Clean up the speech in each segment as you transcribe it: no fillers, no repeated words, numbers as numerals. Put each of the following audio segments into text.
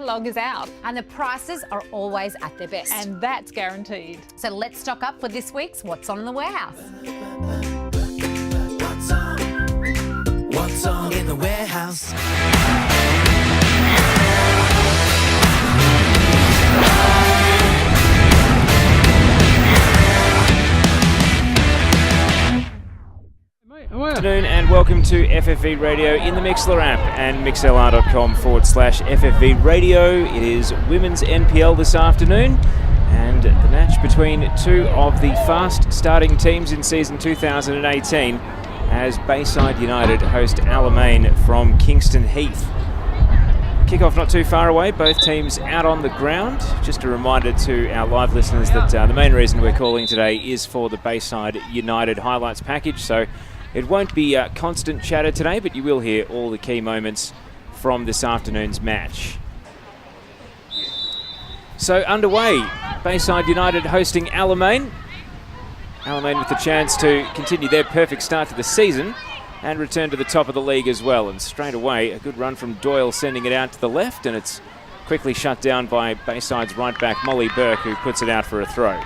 catalogue is out. And the prices are always at their best. And that's guaranteed. So let's stock up for this week's What's On in the Warehouse. What's on in the warehouse? Good afternoon and welcome to FFV Radio in the Mixlr app and mixlr.com/FFV Radio. It is Women's NPL this afternoon and the match between two of the fast starting teams in season 2018 as Bayside United host Alamein from Kingston Heath. Kickoff not too far away, both teams out on the ground. Just a reminder to our live listeners that the main reason we're calling today is for the Bayside United highlights package, so it won't be constant chatter today, but you will hear all the key moments from this afternoon's match. So underway, Bayside United hosting Alamein. Alamein with the chance to continue their perfect start to the season and return to the top of the league as well. And straight away, a good run from Doyle sending it out to the left, and it's quickly shut down by Bayside's right back Molly Burke, who puts it out for a throw.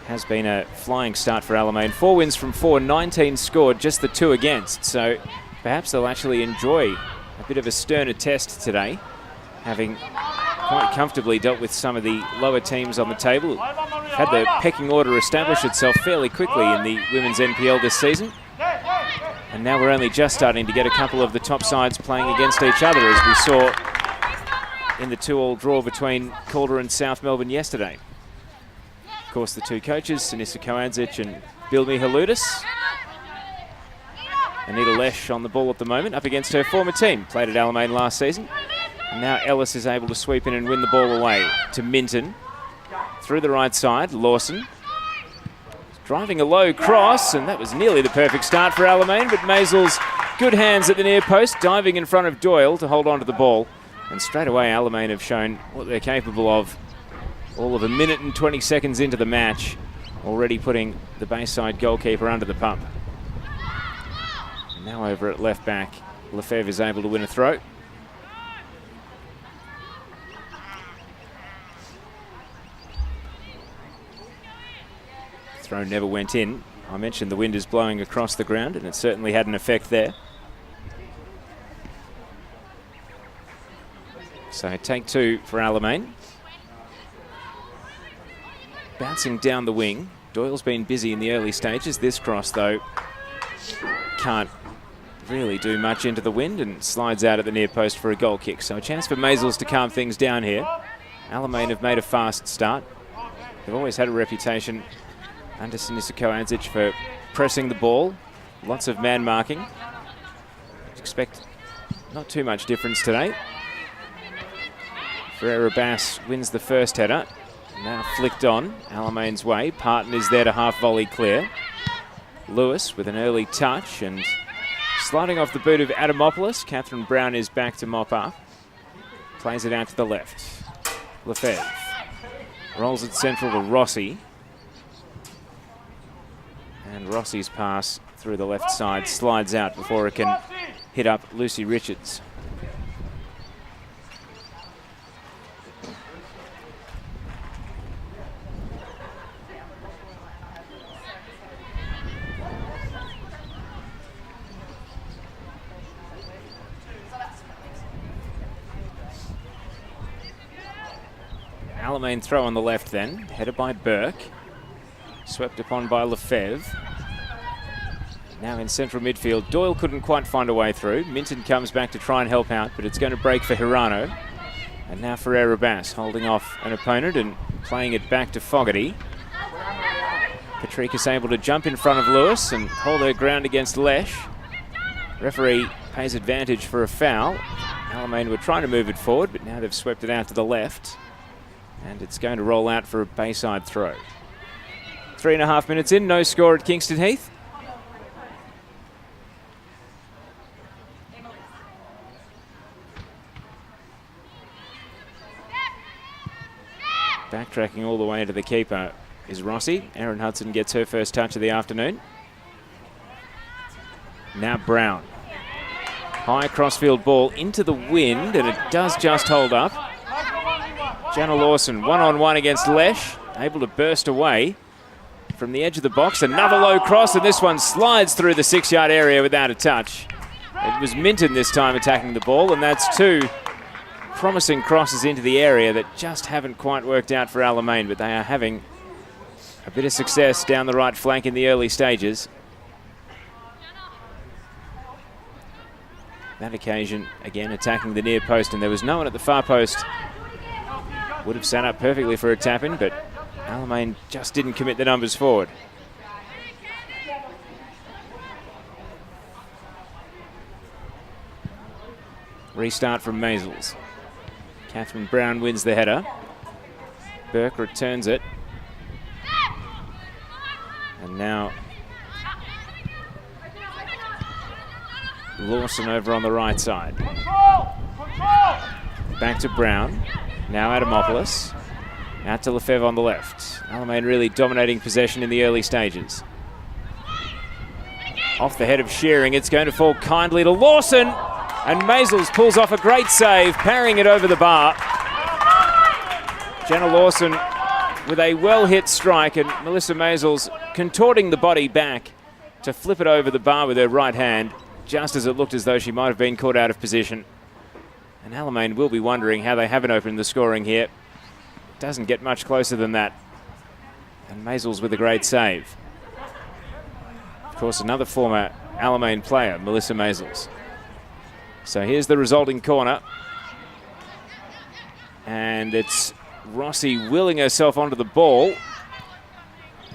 Has been a flying start for Alamein. 4 wins from 4, 19 scored, just the 2 against. So perhaps they'll actually enjoy a bit of a sterner test today, having quite comfortably dealt with some of the lower teams on the table. Had the pecking order establish itself fairly quickly in the Women's NPL this season. And now we're only just starting to get a couple of the top sides playing against each other, as we saw in the 2-2 draw between Calder and South Melbourne yesterday. Of course, the two coaches, Sinisa Koandzic and Bilmi Haludis. Anita Lesh on the ball at the moment, up against her former team. Played at Alamein last season. And now Ellis is able to sweep in and win the ball away to Minton. Through the right side, Lawson. Driving a low cross, and that was nearly the perfect start for Alamein, but Maisel's good hands at the near post, diving in front of Doyle to hold on to the ball. And straight away, Alamein have shown what they're capable of. All of a minute and 20 seconds into the match, already putting the Bayside goalkeeper under the pump. And now over at left back, Lefebvre is able to win a throw. Throw never went in. I mentioned the wind is blowing across the ground, and it certainly had an effect there. So take 2 for Alamein. Bouncing down the wing. Doyle's been busy in the early stages. This cross, though, can't really do much into the wind and slides out at the near post for a goal kick. So a chance for Maisels to calm things down here. Alamein have made a fast start. They've always had a reputation under Sinisa Koandzic for pressing the ball. Lots of man marking. Expect not too much difference today. Ferreira Bass wins the first header. Now flicked on Alamein's way. Parton is there to half volley clear. Lewis with an early touch and sliding off the boot of Adamopoulos. Catherine Brown is back to mop up. Plays it out to the left. Lefebvre rolls it central to Rossi. And Rossi's pass through the left side slides out before it can hit up Lucy Richards. Alamein throw on the left then, headed by Burke. Swept upon by Lefebvre. Now in central midfield, Doyle couldn't quite find a way through. Minton comes back to try and help out, but it's going to break for Hirano. And now Ferreira Bass holding off an opponent and playing it back to Fogarty. Patricus able to jump in front of Lewis and hold her ground against Lesh. Referee pays advantage for a foul. Alamein were trying to move it forward, but now they've swept it out to the left. And it's going to roll out for a Bayside throw. 3.5 minutes in, no score at Kingston Heath. Backtracking all the way to the keeper is Rossi. Erin Hudson gets her first touch of the afternoon. Now Brown. High crossfield ball into the wind, and it does just hold up. Jenna Lawson, one-on-one against Lesh, able to burst away from the edge of the box. Another low cross, and this one slides through the 6-yard area without a touch. It was Minton this time attacking the ball, and that's two promising crosses into the area that just haven't quite worked out for Alamein, but they are having a bit of success down the right flank in the early stages. That occasion, again, attacking the near post, and there was no one at the far post. Would have set up perfectly for a tap-in, but Alamein just didn't commit the numbers forward. Restart from Maisels. Catherine Brown wins the header. Burke returns it. And now Lawson over on the right side. Back to Brown. Now Adamopoulos. Out to Lefebvre on the left. Alamein really dominating possession in the early stages. Off the head of Shearing, it's going to fall kindly to Lawson. And Maisels pulls off a great save, parrying it over the bar. Jenna Lawson with a well-hit strike, and Melissa Maisels contorting the body back to flip it over the bar with her right hand, just as it looked as though she might have been caught out of position. And Alamein will be wondering how they haven't opened the scoring here. Doesn't get much closer than that. And Maisels with a great save. Of course, another former Alamein player, Melissa Maisels. So here's the resulting corner. And it's Rossi willing herself onto the ball.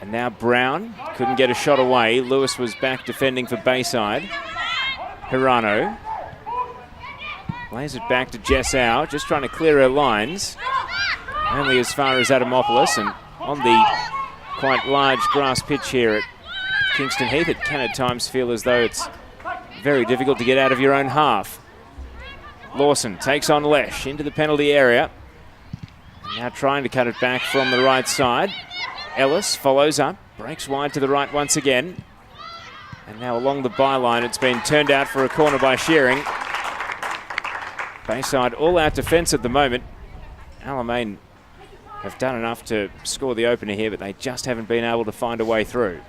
And now Brown couldn't get a shot away. Lewis was back defending for Bayside. Hirano lays it back to Jessau, just trying to clear her lines. Only as far as Adamopoulos, and on the quite large grass pitch here at Kingston Heath, it can at times feel as though it's very difficult to get out of your own half. Lawson takes on Lesh into the penalty area. Now trying to cut it back from the right side. Ellis follows up, breaks wide to the right once again. And now along the byline, it's been turned out for a corner by Shearing. Bayside all out defence at the moment. Alamein have done enough to score the opener here, but they just haven't been able to find a way through.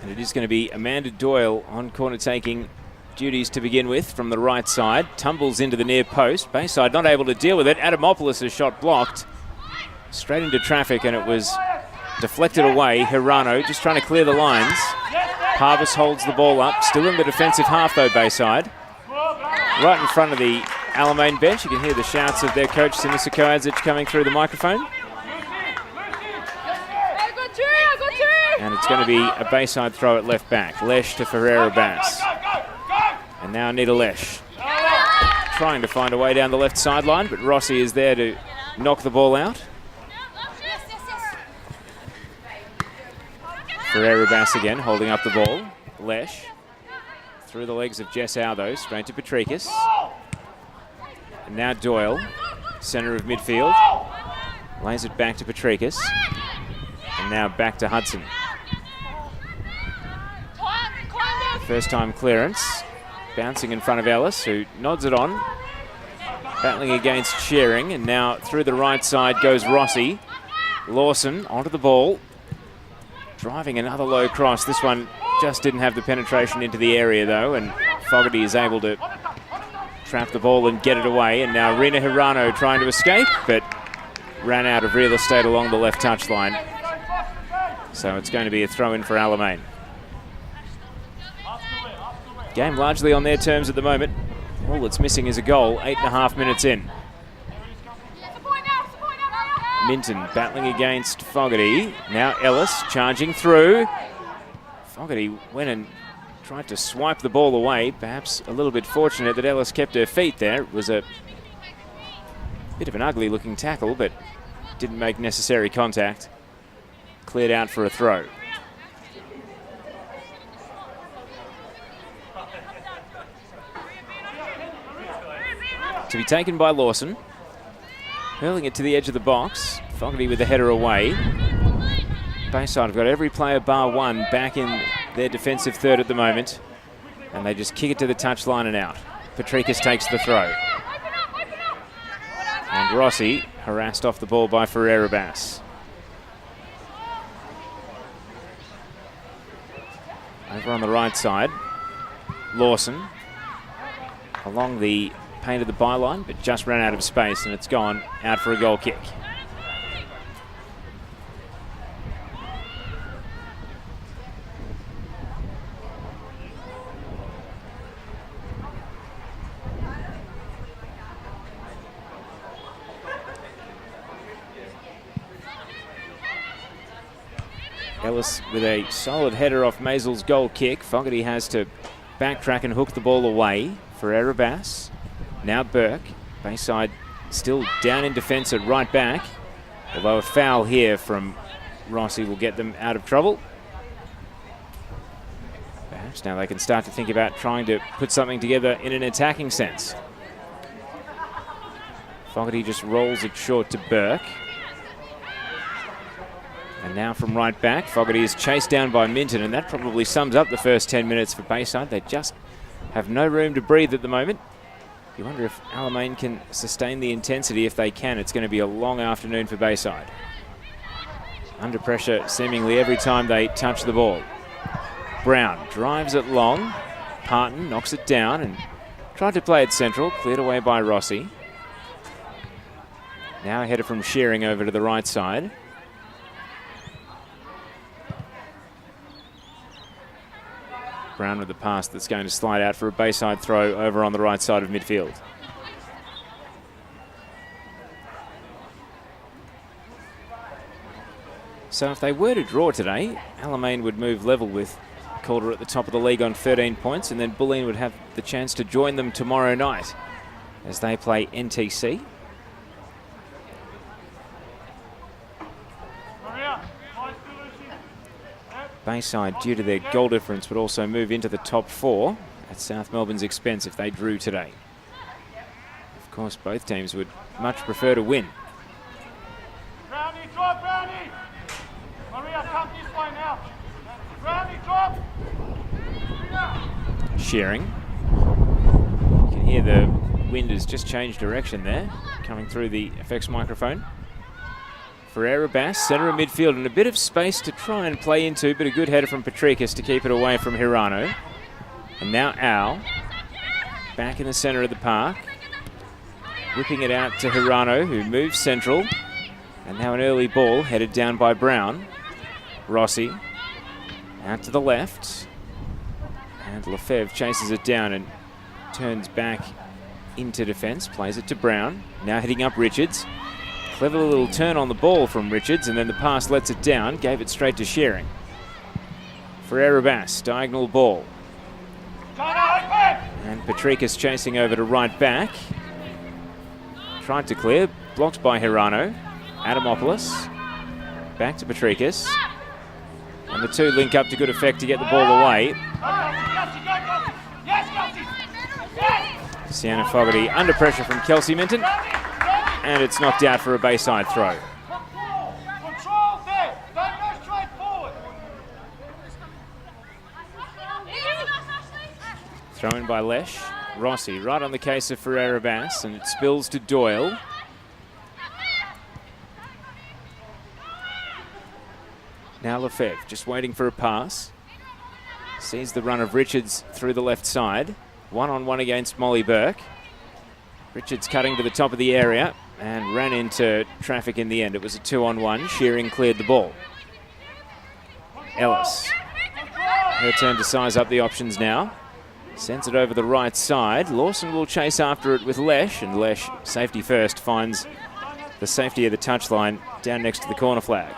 And it is going to be Amanda Doyle on corner taking duties to begin with from the right side. Tumbles into the near post. Bayside not able to deal with it. Adamopoulos' shot blocked. Straight into traffic, and it was deflected away. Hirano just trying to clear the lines. Parvis holds the ball up. Still in the defensive half though, Bayside. Right in front of the Alamein bench. You can hear the shouts of their coach, Sinisa Koadzic, coming through the microphone. And it's going to be a Bayside throw at left back. Lesh to Ferreira Bass. And now Anita Lesh trying to find a way down the left sideline, but Rossi is there to knock the ball out. Ferreira Bass again, holding up the ball. Lesh through the legs of Jessau though, straight to Patricus. And now Doyle, centre of midfield. Lays it back to Patricus. And now back to Hudson. First time clearance. Bouncing in front of Ellis, who nods it on. Battling against Shearing, and now through the right side goes Rossi. Lawson onto the ball. Driving another low cross. This one just didn't have the penetration into the area though, and Fogarty is able to trap the ball and get it away. And now Rina Hirano trying to escape, but ran out of real estate along the left touchline. So it's going to be a throw in for Alamein. Game largely on their terms at the moment. All that's missing is a goal, 8.5 minutes in. Minton battling against Fogarty. Now Ellis charging through. Fogarty went and tried to swipe the ball away. Perhaps a little bit fortunate that Ellis kept her feet there. It was a bit of an ugly looking tackle, but didn't make necessary contact. Cleared out for a throw. To be taken by Lawson. Hurling it to the edge of the box. Fogarty with the header away. Bayside have got every player bar one back in their defensive third at the moment. And they just kick it to the touchline and out. Patricus takes the throw. And Rossi harassed off the ball by Ferreira-Bass. Over on the right side, Lawson along the paint of the byline, but just ran out of space and it's gone out for a goal kick. Ellis with a solid header off Maisel's goal kick. Fogarty has to backtrack and hook the ball away. Ferreira-Bass, now Burke. Bayside still down in defence at right back. Although a foul here from Rossi will get them out of trouble. Perhaps now they can start to think about trying to put something together in an attacking sense. Fogarty just rolls it short to Burke. And now from right back, Fogarty is chased down by Minton, and that probably sums up the first 10 minutes for Bayside. They just have no room to breathe at the moment. You wonder if Alamein can sustain the intensity. If they can, it's going to be a long afternoon for Bayside. Under pressure seemingly every time they touch the ball. Brown drives it long. Parton knocks it down and tried to play it central, cleared away by Rossi. Now a header from Shearing over to the right side. Brown with the pass that's going to slide out for a Bayside throw over on the right side of midfield. So if they were to draw today, Alamein would move level with Calder at the top of the league on 13 points, and then Bulleen would have the chance to join them tomorrow night as they play NTC. Bayside, due to their goal difference, would also move into the top 4 at South Melbourne's expense if they drew today. Of course, both teams would much prefer to win. Brownie, drop, Brownie! Maria, come this way now. Brownie, drop! Shearing. You can hear the wind has just changed direction there, coming through the FX microphone. Ferreira-Bass, centre of midfield, and a bit of space to try and play into, but a good header from Patricus to keep it away from Hirano. And now Al, back in the centre of the park, whipping it out to Hirano, who moves central. And now an early ball headed down by Brown. Rossi, out to the left. And Lefebvre chases it down and turns back into defence, plays it to Brown. Now hitting up Richards. Clever little turn on the ball from Richards, and then the pass lets it down, gave it straight to Shearing. Ferreira-Bass, diagonal ball. And Patricus chasing over to right back. Tried to clear, blocked by Hirano. Adamopoulos, back to Patricus. And the two link up to good effect to get the ball away. Sienna Fogarty under pressure from Kelsey Minton. And it's knocked out for a Bayside throw. Control there. Don't go straight forward. Throw in by Lesh. Rossi right on the case of Ferreira-Bass, and it spills to Doyle. Now Lefebvre just waiting for a pass. Sees the run of Richards through the left side. 1-on-1 against Molly Burke. Richards cutting to the top of the area and ran into traffic in the end. It was a 2-on-1. Shearing cleared the ball. Ellis. Her turn to size up the options now. Sends it over the right side. Lawson will chase after it with Lesh, and Lesh, safety first, finds the safety of the touchline down next to the corner flag.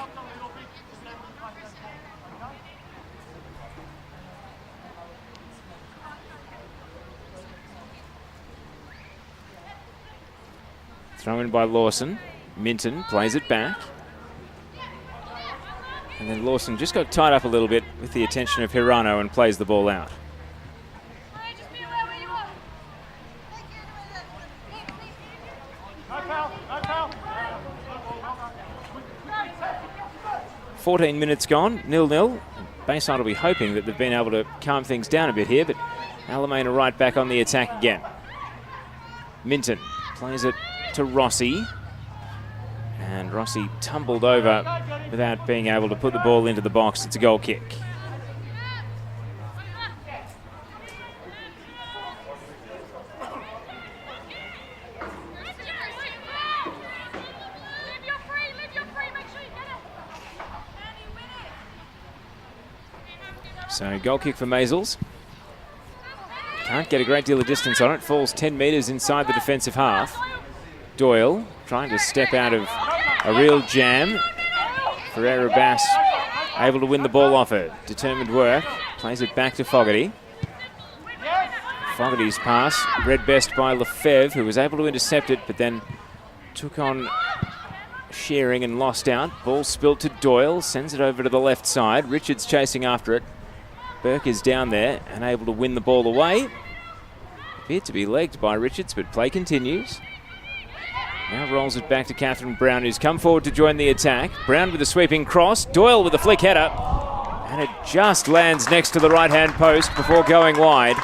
Throw in by Lawson. Minton plays it back. And then Lawson just got tied up a little bit with the attention of Hirano and plays the ball out. No foul, no foul. 14 minutes gone, 0-0. Bayside will be hoping that they've been able to calm things down a bit here, but Alamein are right back on the attack again. Minton plays it to Rossi. And Rossi tumbled over without being able to put the ball into the box. It's a goal kick. So goal kick for Maisels. Can't get a great deal of distance on it. Falls 10 metres inside the defensive half. Doyle trying to step out of a real jam. Ferreira Bass able to win the ball off her. Determined work. Plays it back to Fogarty. Fogarty's pass read best by Lefebvre, who was able to intercept it, but then took on Shearing and lost out. Ball spilt to Doyle. Sends it over to the left side. Richards chasing after it. Burke is down there and able to win the ball away. Appeared to be legged by Richards, but play continues. Now rolls it back to Catherine Brown, who's come forward to join the attack. Brown with a sweeping cross. Doyle with a flick header. And it just lands next to the right-hand post before going wide.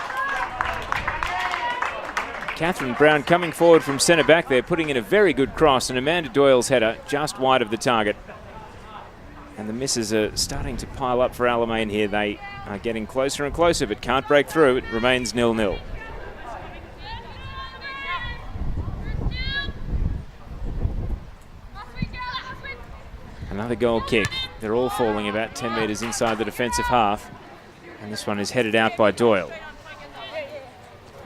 Catherine Brown coming forward from centre-back there, putting in a very good cross, and Amanda Doyle's header just wide of the target. And the misses are starting to pile up for Alamein here. They are getting closer and closer, but can't break through. It remains 0-0. Another goal kick. They're all falling about 10 metres inside the defensive half. And this one is headed out by Doyle.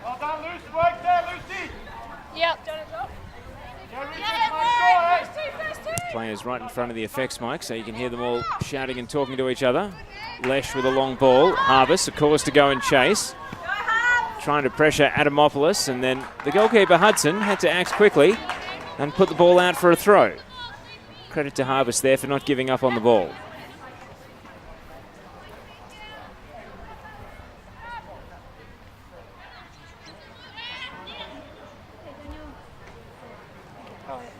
Well done, Lucy. Work there, Lucy. Yep. Players right in front of the effects mic, so you can hear them all shouting and talking to each other. Lesh with a long ball. Harvest, of course, to go and chase. Trying to pressure Adamopoulos, and then the goalkeeper, Hudson, had to act quickly and put the ball out for a throw. Credit to Harvest there for not giving up on the ball.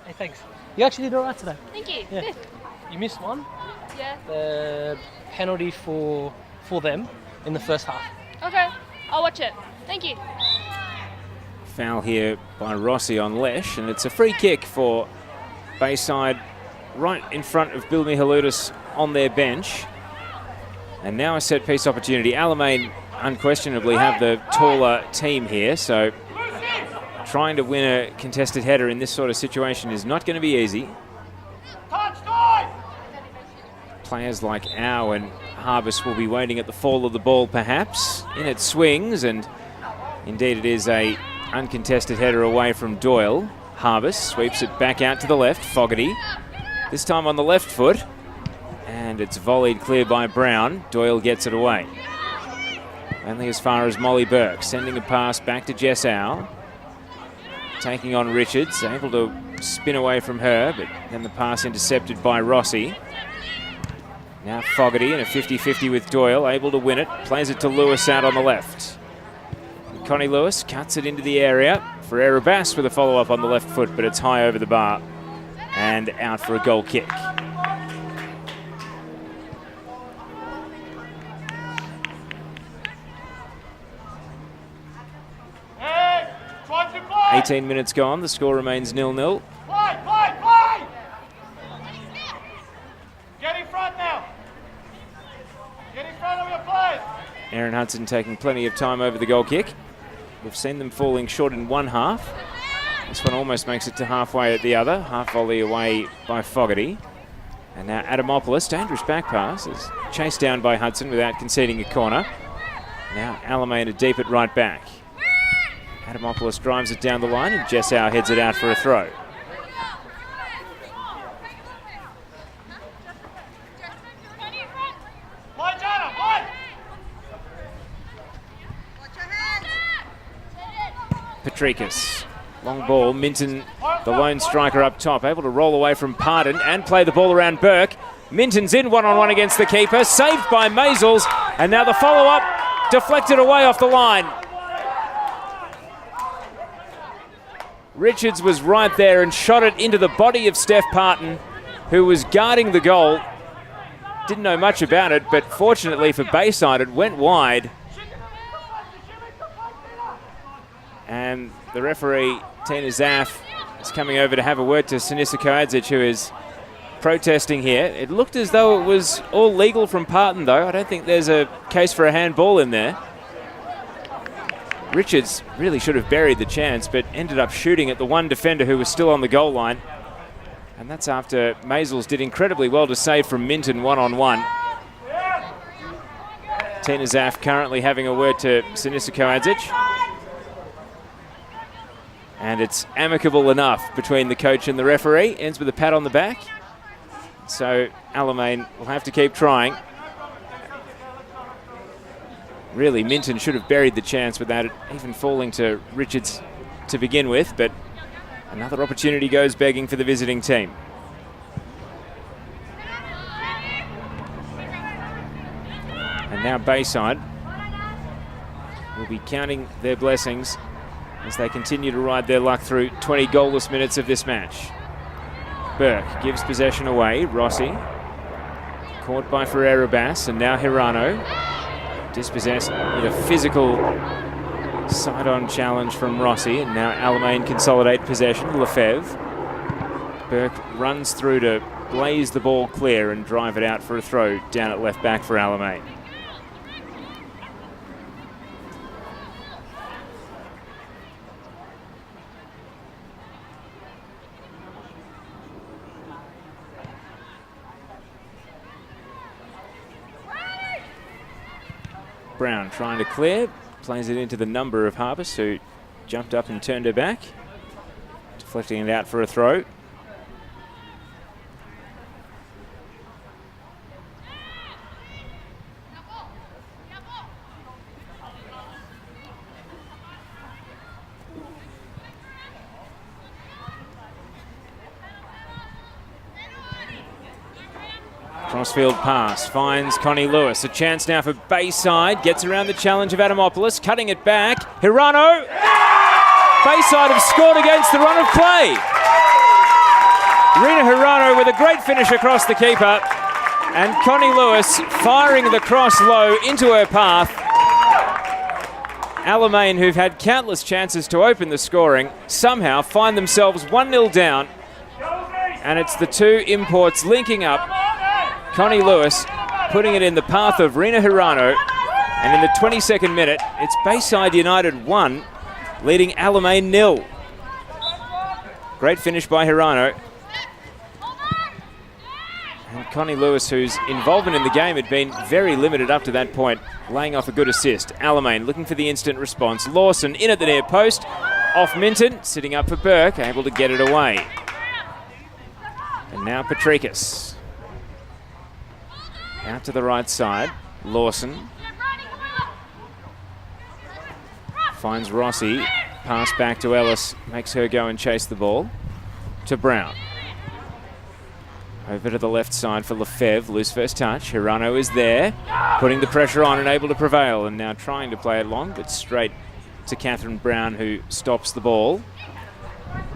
Hey, thanks. You actually did all right today. Thank you. Yeah. You missed one. Yeah. The penalty for them in the first half. Okay. I'll watch it. Thank you. Foul here by Rossi on Lesh, and it's a free kick for Bayside right in front of Bill Mihaludis on their bench. And now a set-piece opportunity. Alamein unquestionably have the taller team here, so trying to win a contested header in this sort of situation is not going to be easy. Players like Au and Harvest will be waiting at the fall of the ball perhaps. In it swings, and indeed it is a uncontested header away from Doyle. Harvest sweeps it back out to the left. Fogarty, this time on the left foot. And it's volleyed clear by Brown. Doyle gets it away. Only as far as Molly Burke, sending a pass back to Jess Au. Taking on Richards, able to spin away from her, but then the pass intercepted by Rossi. Now Fogarty in a 50-50 with Doyle, able to win it. Plays it to Lewis out on the left. And Connie Lewis cuts it into the area. Ferreira Bass with a follow-up on the left foot, but it's high over the bar and out for a goal kick. Hey, try to play. 18 minutes gone, the score remains 0-0. Play. Get in front now. Get in front of your players. Aaron Hudson taking plenty of time over the goal kick. We've seen them falling short in one half. This one almost makes it to halfway at the other. Half volley away by Fogarty. And now Adamopoulos, dangerous back pass, is chased down by Hudson without conceding a corner. Now Alamein are deep at right back. Adamopoulos drives it down the line and Jessau heads it out for a throw. Play, Jana, play. Patrikas, long ball, Minton, the lone striker up top, able to roll away from Pardon and play the ball around Burke. Minton's in one-on-one against the keeper, saved by Maisels, and now the follow-up deflected away off the line. Richards was right there and shot it into the body of Steph Parton, who was guarding the goal. didn't know much about it, but fortunately for Bayside, it went wide. And the referee, Tina Zaff, is coming over to have a word to Sinisa Koadzic, who is protesting here. It looked as though it was all legal from Parton, though. I don't think there's a case for a handball in there. Richards really should have buried the chance, but ended up shooting at the one defender who was still on the goal line. And that's after Maisels did incredibly well to save from Minton one-on-one. Tina Zaff currently having a word to Sinisa Koadzic. And it's amicable enough between the coach and the referee. Ends with a pat on the back. So Alamein will have to keep trying. Really, Minton should have buried the chance without it even falling to Richards to begin with, but another opportunity goes begging for the visiting team. And now Bayside will be counting their blessings as they continue to ride their luck through 20 goalless minutes of this match. Burke gives possession away. Rossi caught by Ferreira Bass, and now Hirano dispossessed with a physical side-on challenge from Rossi, and now Alamein consolidate possession. Lefebvre. Burke runs through to blaze the ball clear and drive it out for a throw down at left back for Alamein. Brown trying to clear, plays it into the number of Harpus, who jumped up and turned her back, deflecting it out for a throw. Crossfield pass finds Connie Lewis. A chance now for Bayside. Gets around the challenge of Adamopoulos. Cutting it back. Hirano. Bayside have scored against the run of play. Rina Hirano with a great finish across the keeper. And Connie Lewis firing the cross low into her path. Alamein, who've had countless chances to open the scoring, somehow find themselves 1-0 down. And it's the two imports linking up. Connie Lewis putting it in the path of Rina Hirano, and in the 22nd minute, it's Bayside United 1, leading Alamein 0. Great finish by Hirano. And Connie Lewis, whose involvement in the game had been very limited up to that point, laying off a good assist. Alamein looking for the instant response. Lawson in at the near post, off Minton, sitting up for Burke, able to get it away. And now Patrikas. Out to the right side, Lawson finds Rossi, pass back to Ellis, makes her go and chase the ball to Brown. Over to the left side for Lefebvre, loose first touch. Hirano is there, putting the pressure on and able to prevail, and now trying to play it long, but straight to Catherine Brown, who stops the ball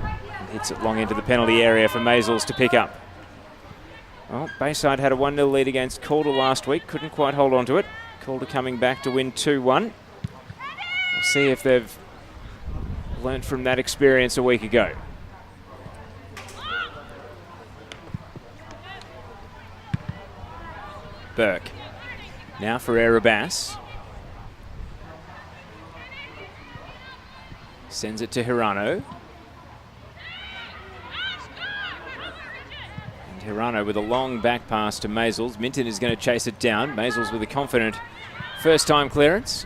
and hits it long into the penalty area for Maisels to pick up. Well, Bayside had a 1-0 lead against Calder last week. Couldn't quite hold on to it. Calder coming back to win 2-1. We'll see if they've learnt from that experience a week ago. Burke. Now Ferreira Bass. Sends it to Hirano. Hirano with a long back pass to Maisels. Minton is going to chase it down. Maisels with a confident first-time clearance.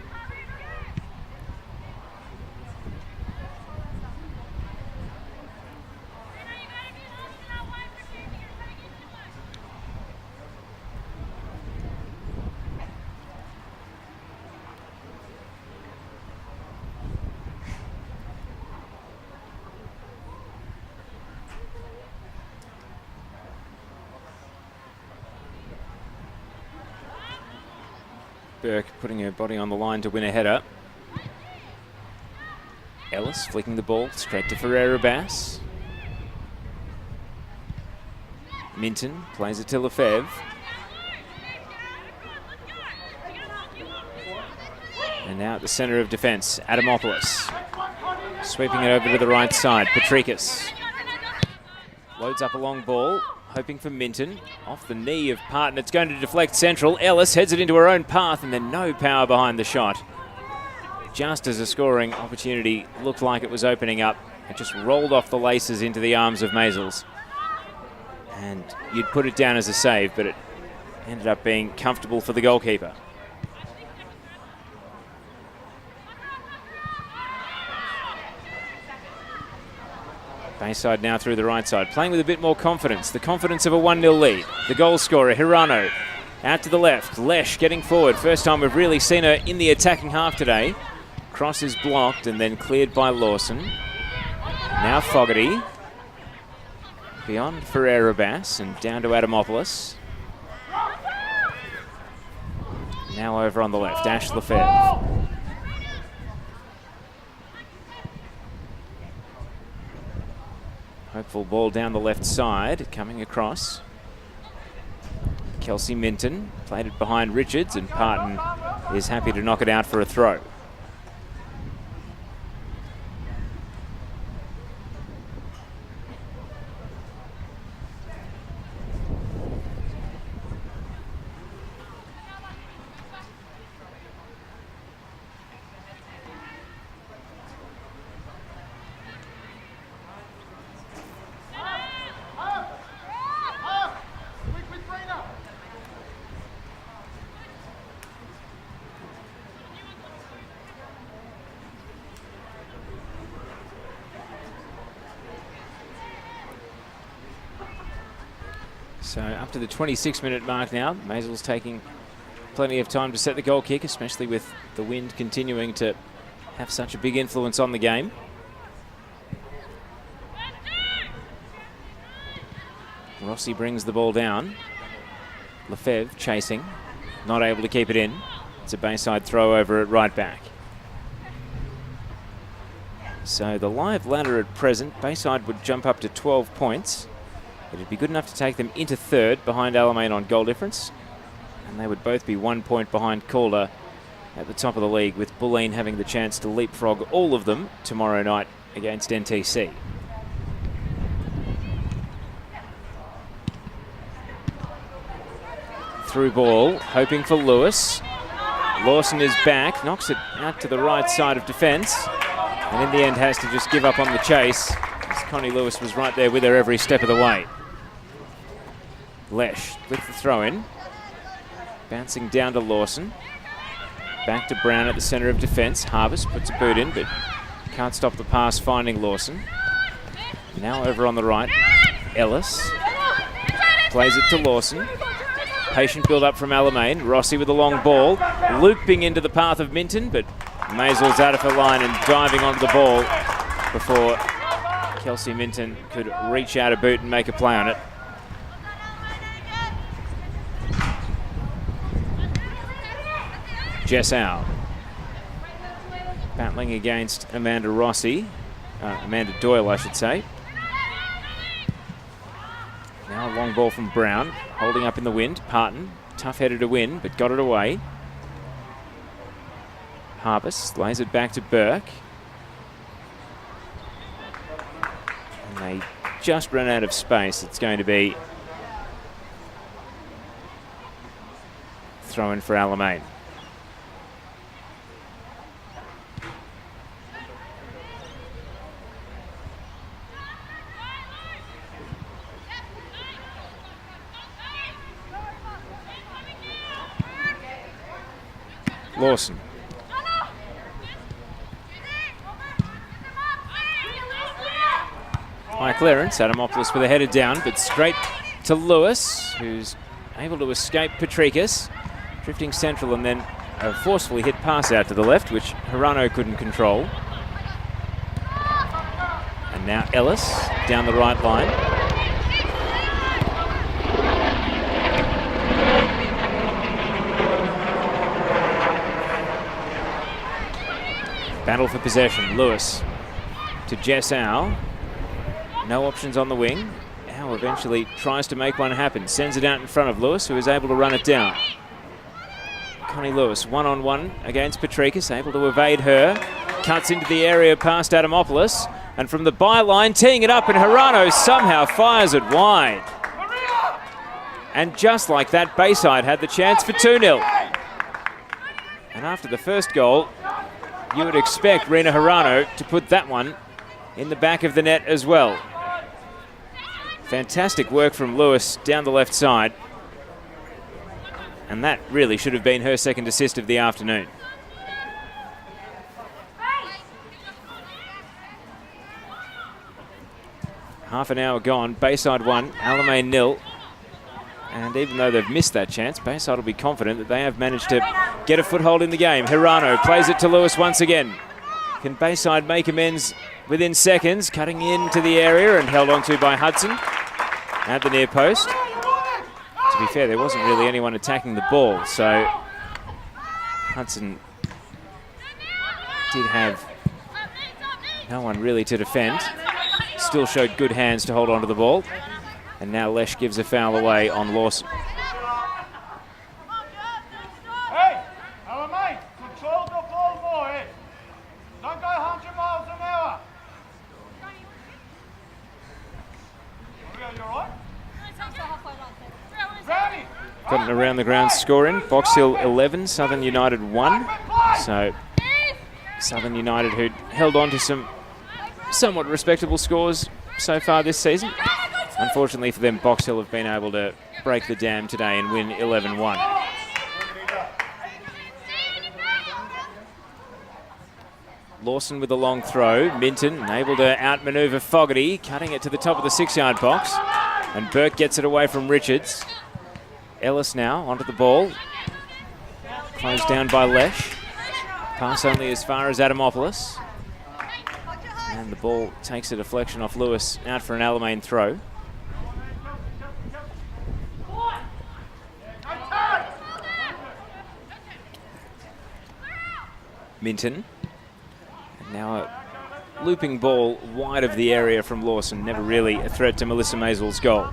Burke putting her body on the line to win a header. Ellis flicking the ball straight to Ferreira Bass. Minton plays it to Lefebvre. And now at the centre of defence, Adamopoulos. Sweeping it over to the right side, Patrikas. Loads up a long ball, hoping for Minton. Off the knee of Parton, it's going to deflect central. Ellis heads it into her own path and then no power behind the shot. Just as a scoring opportunity looked like it was opening up, it just rolled off the laces into the arms of Maisels. And you'd put it down as a save, but it ended up being comfortable for the goalkeeper. Bayside now through the right side, playing with a bit more confidence. The confidence of a 1-0 lead. The goal scorer, Hirano, out to the left. Lesh getting forward. First time we've really seen her in the attacking half today. Cross is blocked and then cleared by Lawson. Now Fogarty. Beyond Ferreira Bass and down to Adamopoulos. Now over on the left, Ash Lefebvre. Hopeful ball down the left side, coming across. Kelsey Minton played it behind Richards and Parton is happy to knock it out for a throw. So up to the 26-minute mark now. Maisels taking plenty of time to set the goal kick, especially with the wind continuing to have such a big influence on the game. Rossi brings the ball down. Lefebvre chasing, not able to keep it in. It's a Bayside throw over at right back. So the live ladder at present, Bayside would jump up to 12 points. It'd be good enough to take them into third behind Alamein on goal difference. And they would both be 1 point behind Calder at the top of the league, with Bulleen having the chance to leapfrog all of them tomorrow night against NTC. Through ball, hoping for Lewis. Lawson is back, knocks it out to the right side of defence. And in the end has to just give up on the chase, as Connie Lewis was right there with her every step of the way. Lesh with the throw in. Bouncing down to Lawson. Back to Brown at the centre of defence. Harvest puts a boot in, but can't stop the pass finding Lawson. Now over on the right, Ellis. Plays it to Lawson. Patient build up from Alamein. Rossi with a long ball. Looping into the path of Minton, but Maisels out of her line and diving onto the ball before Kelsey Minton could reach out a boot and make a play on it. Jessau battling against Amanda Doyle, I should say. Now a long ball from Brown, holding up in the wind. Parton, tough-headed to win, but got it away. Harvest lays it back to Burke. And they just run out of space. It's going to be throw in for Alamein. Lawson. High clearance, Adamopoulos with a header down, but straight to Lewis, who's able to escape Patrikas, drifting central and then a forcefully hit pass out to the left, which Hirano couldn't control. And now Ellis down the right line. Battle for possession. Lewis to Jessau. No options on the wing. Howe eventually tries to make one happen. Sends it out in front of Lewis, who is able to run it down. Connie Lewis, one-on-one against Patricus, able to evade her. Cuts into the area past Adamopoulos. And from the byline, teeing it up, and Hirano somehow fires it wide. And just like that, Bayside had the chance for 2-0. And after the first goal, you would expect Rena Hirano to put that one in the back of the net as well. Fantastic work from Lewis down the left side. And that really should have been her second assist of the afternoon. Half an hour gone, Bayside 1, Alamein 0. And even though they've missed that chance, Bayside will be confident that they have managed to get a foothold in the game. Hirano plays it to Lewis once again. Can Bayside make amends within seconds? Cutting into the area and held onto by Hudson at the near post. To be fair, there wasn't really anyone attacking the ball, so Hudson did have no one really to defend. Still showed good hands to hold on to the ball. And now Lesh gives a foul away on Lawson. Hey, Alamein, control the ball more, eh? Don't go 100 miles an hour. You all right? Ready. Got it around the ground scoring. Box Hill 11, Southern United 1. So Southern United, who held on to some somewhat respectable scores so far this season. Unfortunately for them, Box Hill have been able to break the dam today and win 11-1. Lawson with a long throw. Minton able to outmaneuver Fogarty, cutting it to the top of the 6-yard box. And Burke gets it away from Richards. Ellis now onto the ball. Closed down by Lesh. Pass only as far as Adamopoulos. And the ball takes a deflection off Lewis, out for an Alamein throw. Minton. And now a looping ball wide of the area from Lawson. Never really a threat to Melissa Maisel's goal.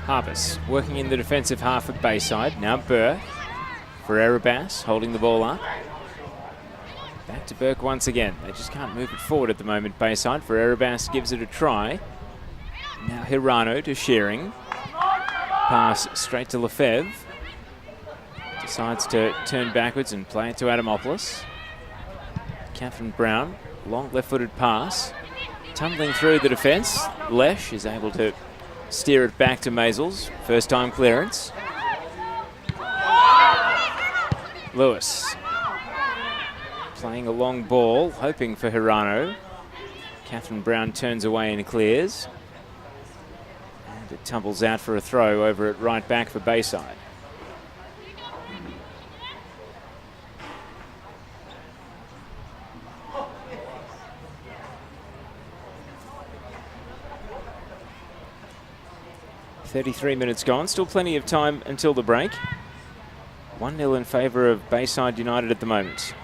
Harpus working in the defensive half of Bayside. Now Burke for Erebus, holding the ball up. Back to Burke once again. They just can't move it forward at the moment, Bayside. For Erebus gives it a try. Now Hirano to Shearing. Pass straight to Lefebvre. Decides to turn backwards and play it to Adamopoulos. Catherine Brown, long left-footed pass. Tumbling through the defence. Lesh is able to steer it back to Maisels. First time clearance. Lewis playing a long ball, hoping for Hirano. Catherine Brown turns away and clears. And it tumbles out for a throw over at right back for Bayside. .33 minutes gone, still plenty of time until the break. 1-0 in favour of Bayside United at the moment.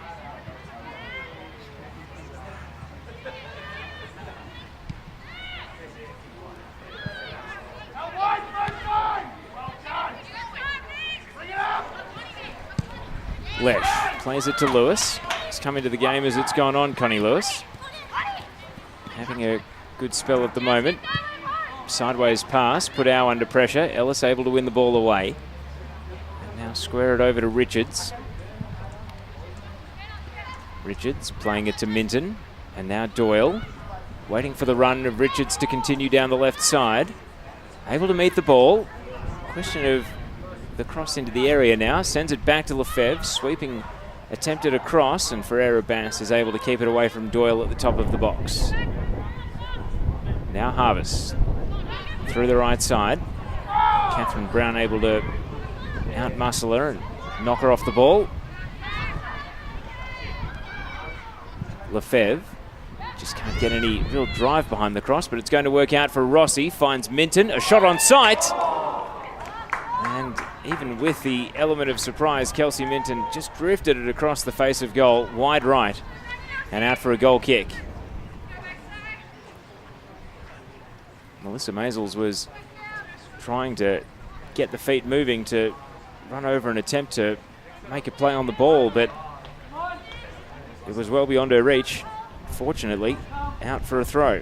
Lesh plays it to Lewis. He's come into the game as it's gone on, Connie Lewis. Having a good spell at the moment. Sideways pass, put Au under pressure. Ellis able to win the ball away. And now square it over to Richards. Richards playing it to Minton. And now Doyle. Waiting for the run of Richards to continue down the left side. Able to meet the ball. Question of the cross into the area now. Sends it back to Lefebvre. Sweeping attempted a cross, and Ferreira Bass is able to keep it away from Doyle at the top of the box. Now Harvest through the right side. Catherine Brown able to outmuscle her and knock her off the ball. Lefebvre just can't get any real drive behind the cross, but it's going to work out for Rossi. Finds Minton, a shot on sight. And even with the element of surprise, Kelsey Minton just drifted it across the face of goal, wide right, and out for a goal kick. Melissa Maisels was trying to get the feet moving to run over and attempt to make a play on the ball, but it was well beyond her reach. Fortunately, out for a throw.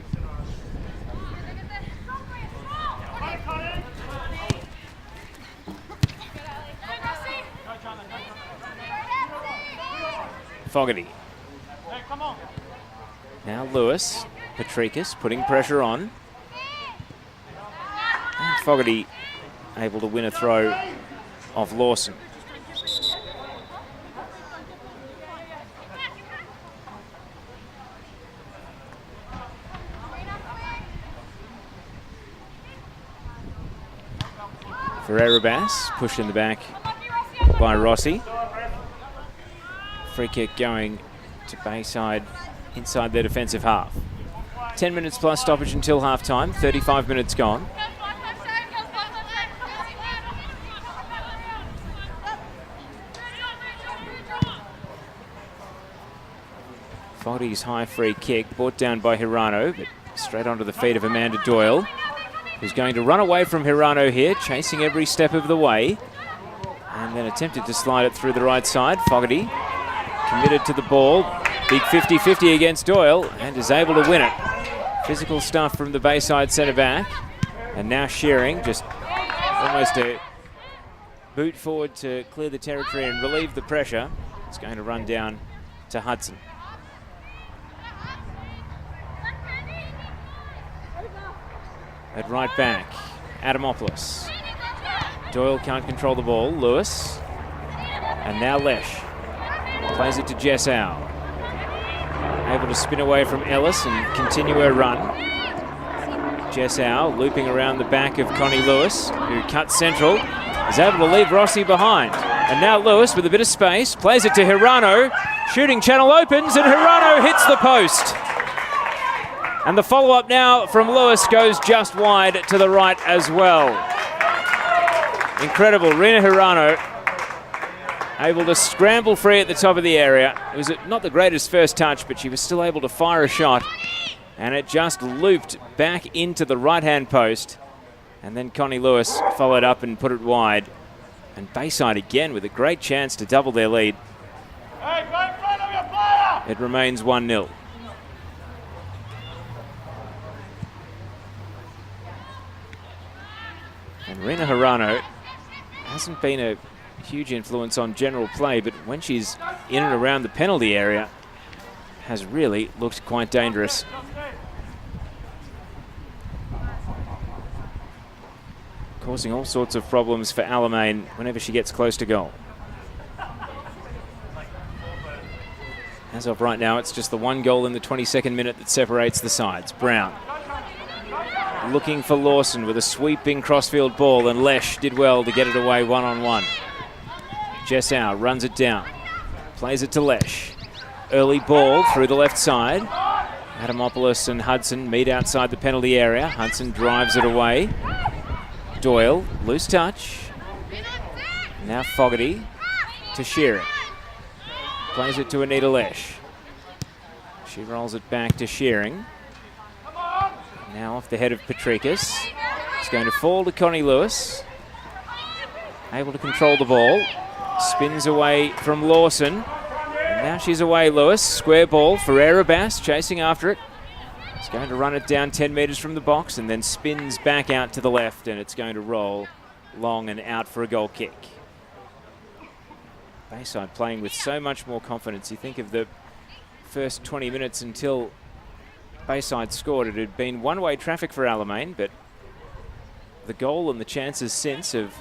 Fogarty. Now Lewis, Patricus putting pressure on. And Fogarty able to win a throw off Lawson. Ferreira Bass pushed in the back by Rossi. Free kick going to Bayside inside their defensive half. 10 minutes plus stoppage until half time, 35 minutes gone. Fogarty's high free kick brought down by Hirano, but straight onto the feet of Amanda Doyle, who's going to run away from Hirano here, chasing every step of the way, and then attempted to slide it through the right side. Fogarty committed to the ball, big 50-50 against Doyle, and is able to win it. Physical stuff from the Bayside centre back, and now Shearing, just almost a boot forward to clear the territory and relieve the pressure. It's going to run down to Hudson. At right back, Adamopoulos. Doyle can't control the ball. Lewis. And now Lesh. Plays it to Jessau. Able to spin away from Ellis and continue her run. Jessau looping around the back of Connie Lewis, who cuts central. Is able to leave Rossi behind. And now Lewis with a bit of space. Plays it to Hirano. Shooting channel opens and Hirano hits the post. And the follow-up now from Lewis goes just wide to the right as well. Incredible. Rena Hirano able to scramble free at the top of the area. It was not the greatest first touch, but she was still able to fire a shot. And it just looped back into the right-hand post. And then Connie Lewis followed up and put it wide. And Bayside again with a great chance to double their lead. Hey, go in front of your player! It remains 1-0. And Rena Hirano hasn't been a huge influence on general play, but when she's in and around the penalty area, has really looked quite dangerous. Causing all sorts of problems for Alamein whenever she gets close to goal. As of right now, it's just the one goal in the 22nd minute that separates the sides. Brown looking for Lawson with a sweeping crossfield ball, and Lesh did well to get it away one-on-one. Jessau runs it down, plays it to Lesh. Early ball through the left side. Adamopoulos and Hudson meet outside the penalty area. Hudson drives it away. Doyle, loose touch. Now Fogarty to Shearing. Plays it to Anita Lesh. She rolls it back to Shearing. Now off the head of Patricus. It's going to fall to Connie Lewis. Able to control the ball. Spins away from Lawson. And now she's away, Lewis. Square ball. Ferreira Bass chasing after it. It's going to run it down 10 metres from the box and then spins back out to the left, and it's going to roll long and out for a goal kick. Bayside playing with so much more confidence. You think of the first 20 minutes until Bayside scored. It had been one-way traffic for Alamein, but the goal and the chances since have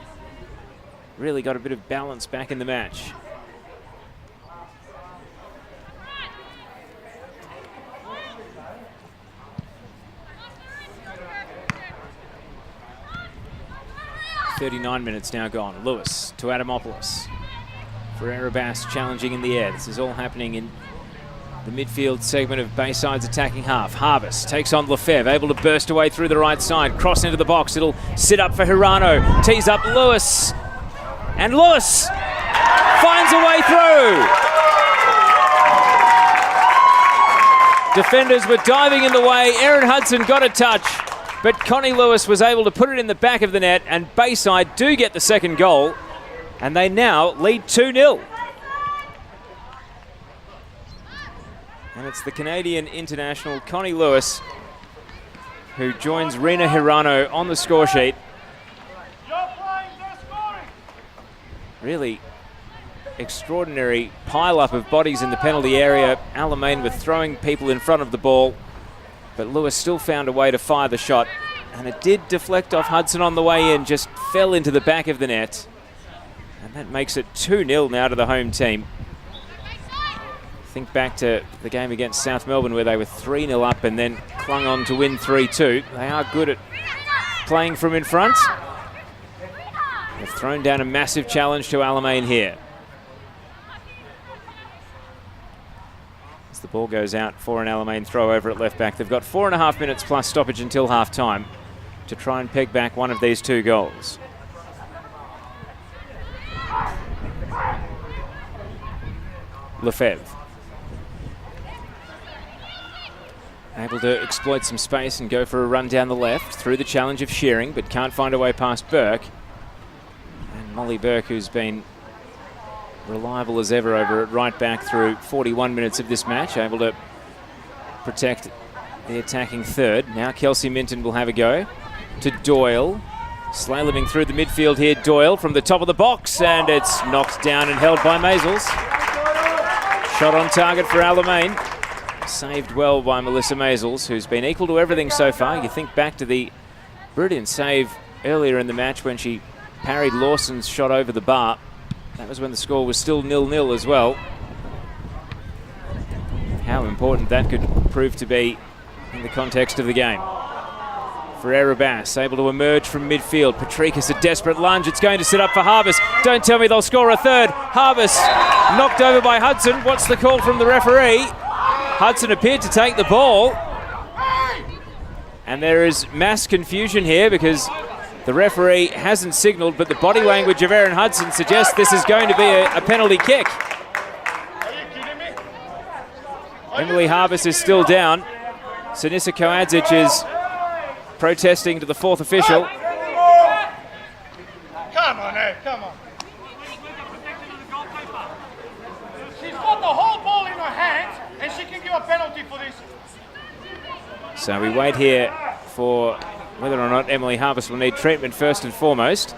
really got a bit of balance back in the match. 39 minutes now gone. Lewis to Adamopoulos. Ferreira Bass challenging in the air. This is all happening in the midfield segment of Bayside's attacking half. Harvest takes on Lefebvre, able to burst away through the right side. Cross into the box. It'll sit up for Hirano. Tees up Lewis. And Lewis finds a way through. Defenders were diving in the way. Aaron Hudson got a touch, but Connie Lewis was able to put it in the back of the net, and Bayside do get the second goal, and they now lead 2-0. And it's the Canadian international Connie Lewis who joins Rena Hirano on the score sheet. Really extraordinary pile-up of bodies in the penalty area. Alamein were throwing people in front of the ball, but Lewis still found a way to fire the shot, and it did deflect off Hudson on the way in, just fell into the back of the net, and that makes it 2-0 now to the home team. Think back to the game against South Melbourne where they were 3-0 up and then clung on to win 3-2. They are good at playing from in front. They've thrown down a massive challenge to Alamein here. As the ball goes out for an Alamein throw over at left back. They've got 4.5 minutes plus stoppage until half time to try and peg back one of these two goals. Lefebvre able to exploit some space and go for a run down the left through the challenge of Shearing, but can't find a way past Burke. And Molly Burke, who's been reliable as ever over at right back through 41 minutes of this match, able to protect the attacking third. Now Kelsey Minton will have a go to Doyle. Slaloming through the midfield here, Doyle from the top of the box, and it's knocked down and held by Maisels. Shot on target for Alamein. Saved well by Melissa Maisels, who's been equal to everything so far. You think back to the brilliant save earlier in the match when she parried Lawson's shot over the bar. That was when the score was still 0-0 as well. How important that could prove to be in the context of the game. Ferreira Bass able to emerge from midfield. Patricus a desperate lunge. It's going to sit up for Harvest. Don't tell me they'll score a third. Harvest knocked over by Hudson. What's the call from the referee? Hudson appeared to take the ball. And there is mass confusion here because the referee hasn't signalled, but the body language of Aaron Hudson suggests this is going to be a penalty kick. Emily Harvest is still down. Sinisa Koadzic is protesting to the fourth official. Come on, come on. She's got the whole ball in her hands, and she can give a penalty for this. So we wait here for whether or not Emily Harvest will need treatment first and foremost.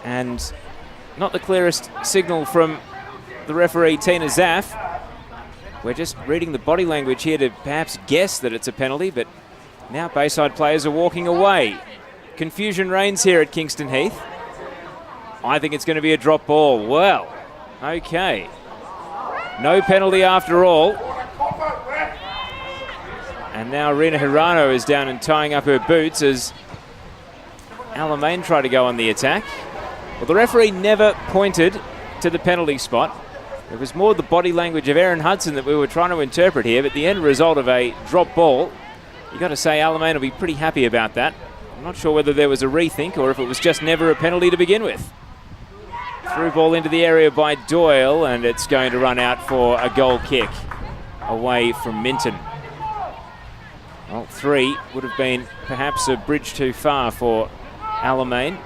And not the clearest signal from the referee, Tina Zaff. We're just reading the body language here to perhaps guess that it's a penalty, but now Bayside players are walking away. Confusion reigns here at Kingston Heath. I think it's going to be a drop ball. Well, okay. No penalty after all. And now Rena Hirano is down and tying up her boots as Alamein tried to go on the attack. Well, the referee never pointed to the penalty spot. It was more the body language of Aaron Hudson that we were trying to interpret here, but the end result of a drop ball, you got to say Alamein will be pretty happy about that. I'm not sure whether there was a rethink or if it was just never a penalty to begin with. Through ball into the area by Doyle, and it's going to run out for a goal kick away from Minton. Well, 3 would have been perhaps a bridge too far for Alamein.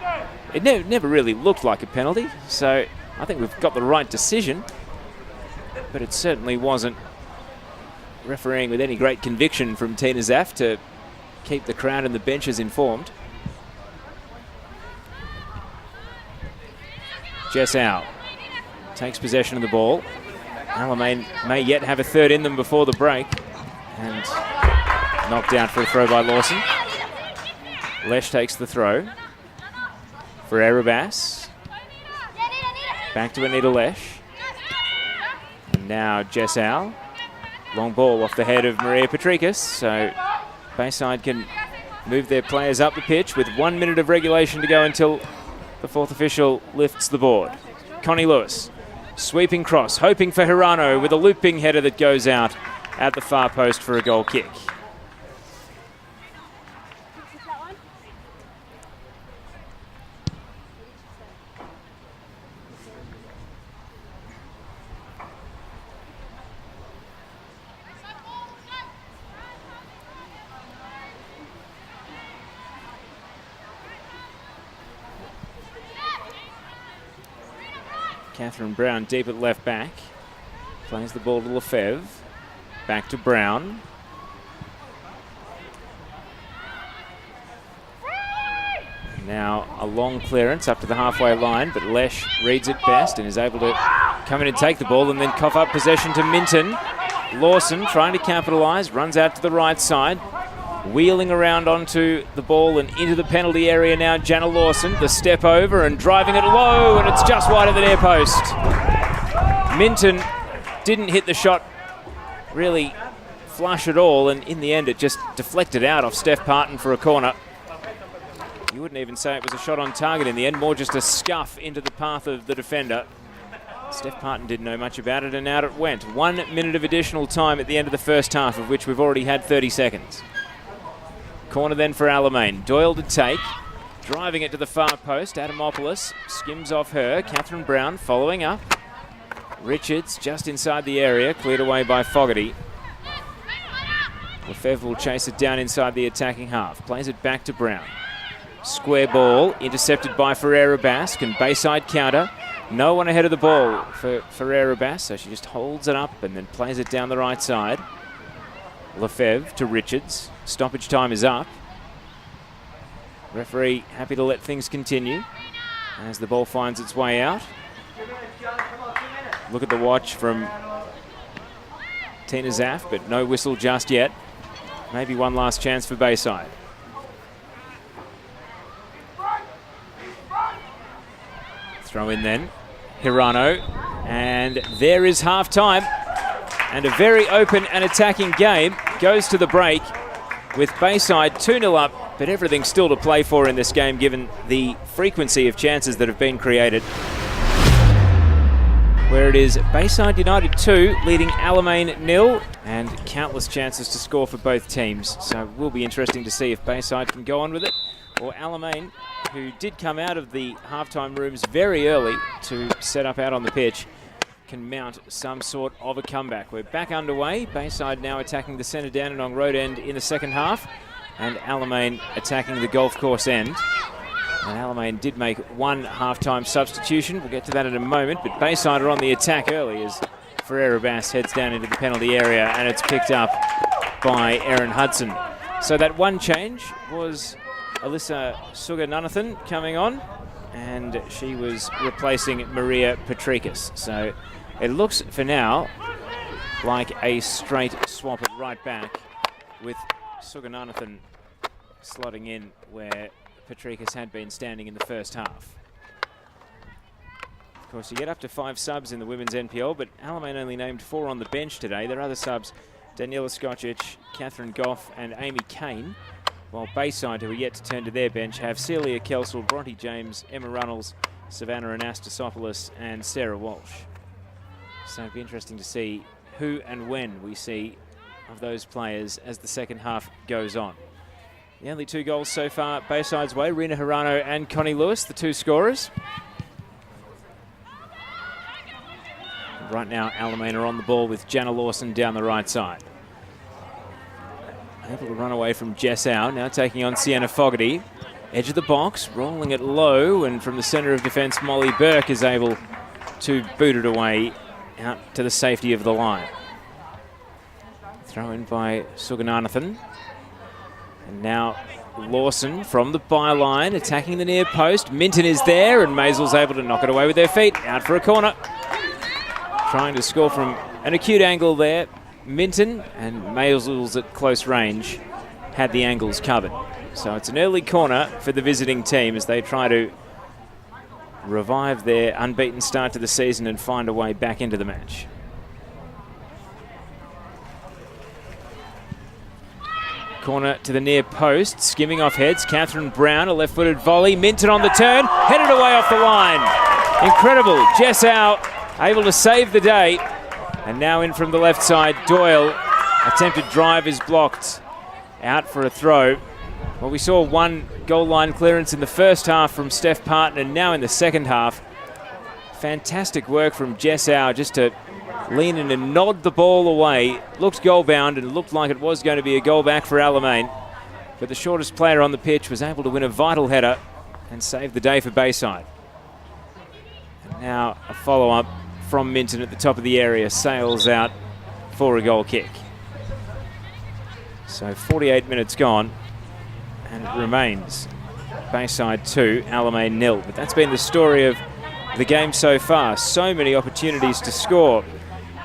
It never really looked like a penalty, so I think we've got the right decision, but it certainly wasn't refereeing with any great conviction from Tina Zaff to keep the crowd and the benches informed. Jess Howe takes possession of the ball. Alamein may yet have a third in them before the break, and knocked down for a throw by Lawson. Lesh takes the throw. Ferreira Bass. Back to Anita Lesh. And now Jess Howe. Long ball off the head of Maria Patricus, so Bayside can move their players up the pitch with 1 minute of regulation to go until the fourth official lifts the board. Connie Lewis, sweeping cross, hoping for Hirano with a looping header that goes out at the far post for a goal kick. Catherine Brown deep at left back. Plays the ball to Lefebvre. Back to Brown. Now a long clearance up to the halfway line, but Lesh reads it best and is able to come in and take the ball and then cough up possession to Minton. Lawson trying to capitalise, runs out to the right side. Wheeling around onto the ball and into the penalty area now, Jana Lawson. The step over and driving it low, and it's just wide of the near post. Minton didn't hit the shot really flush at all, and in the end it just deflected out off Steph Parton for a corner. You wouldn't even say it was a shot on target in the end, more just a scuff into the path of the defender. Steph Parton didn't know much about it, and out it went. 1 minute of additional time at the end of the first half, of which we've already had 30 seconds. Corner then for Alamein. Doyle to take. Driving it to the far post. Adamopoulos skims off her. Catherine Brown following up. Richards just inside the area. Cleared away by Fogarty. Lefebvre will chase it down inside the attacking half. Plays it back to Brown. Square ball. Intercepted by Ferreira-Bass. Can Bayside counter. No one ahead of the ball for Ferreira-Bass, so she just holds it up and then plays it down the right side. Lefebvre to Richards. Stoppage time is up. Referee happy to let things continue as the ball finds its way out. Look at the watch from Tina Zaff, but no whistle just yet. Maybe one last chance for Bayside. Throw in then. Hirano. And there is half time. And a very open and attacking game goes to the break with Bayside 2-0 up, but everything still to play for in this game given the frequency of chances that have been created. Where it is Bayside United 2 leading Alamein 0 and countless chances to score for both teams. So it will be interesting to see if Bayside can go on with it or Alamein, who did come out of the halftime rooms very early to set up out on the pitch, can mount some sort of a comeback. We're back underway. Bayside now attacking the centre Dandenong Road end in the second half, and Alamein attacking the golf course end. And Alamein did make one halftime substitution. We'll get to that in a moment, but Bayside are on the attack early as Ferreira-Bass heads down into the penalty area, and it's picked up by Erin Hudson. So that one change was Alyssa Sugananathan coming on, and she was replacing Maria Patrikas. So it looks for now like a straight swap at right back with Sugananathan slotting in where Patrikas had been standing in the first half. Of course, you get up to 5 subs in the women's NPL, but Alamein only named 4 on the bench today. There are other subs, Daniela Skocic, Catherine Goff and Amy Kane, while Bayside, who are yet to turn to their bench, have Celia Kelsall, Bronte James, Emma Runnels, Savannah Anastasopoulos and Sarah Walsh. So it'll be interesting to see who and when we see of those players as the second half goes on. The only 2 goals so far Bayside's way, Rena Hirano and Connie Lewis, the 2 scorers. Right now, Alamein are on the ball with Jana Lawson down the right side. Able to run away from Jess Au, now taking on Sienna Fogarty. Edge of the box, rolling it low, and from the centre of defence, Molly Burke is able to boot it away out to the safety of the line. Throw in by Sugananathan. And now Lawson from the byline, attacking the near post. Minton is there, and Maisel's able to knock it away with their feet. Out for a corner. Trying to score from an acute angle there. Minton, and Maisel's at close range had the angles covered. So it's an early corner for the visiting team as they try to revive their unbeaten start to the season and find a way back into the match. Corner to the near post, skimming off heads. Catherine Brown, a left-footed volley. Minton on the turn, headed away off the line. Incredible. Jess Howe able to save the day. And now in from the left side, Doyle. Attempted drive is blocked. Out for a throw. Well, we saw one goal line clearance in the first half from Steph Parton, and now in the second half. Fantastic work from Jess Howe just to lean in and nod the ball away. Looked goal bound and looked like it was going to be a goal back for Alamein. But the shortest player on the pitch was able to win a vital header and save the day for Bayside. And now a follow-up from Minton at the top of the area, sails out for a goal kick. So 48 minutes gone, and it remains Bayside 2, Alamein 0. But that's been the story of the game so far. So many opportunities to score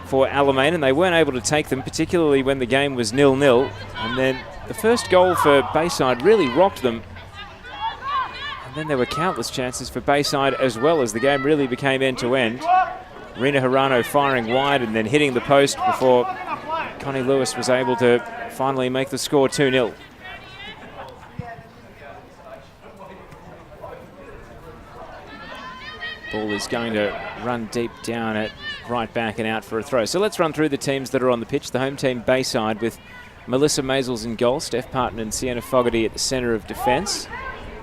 for Alamein, and they weren't able to take them, particularly when the game was 0-0. And then the first goal for Bayside really rocked them. And then there were countless chances for Bayside as well, as the game really became end-to-end. Rena Hirano firing wide and then hitting the post before Connie Lewis was able to finally make the score 2-0. Ball is going to run deep down at right back and out for a throw. So let's run through the teams that are on the pitch. The home team, Bayside, with Melissa Maisels in goal, Steph Parton and Sienna Fogarty at the centre of defence,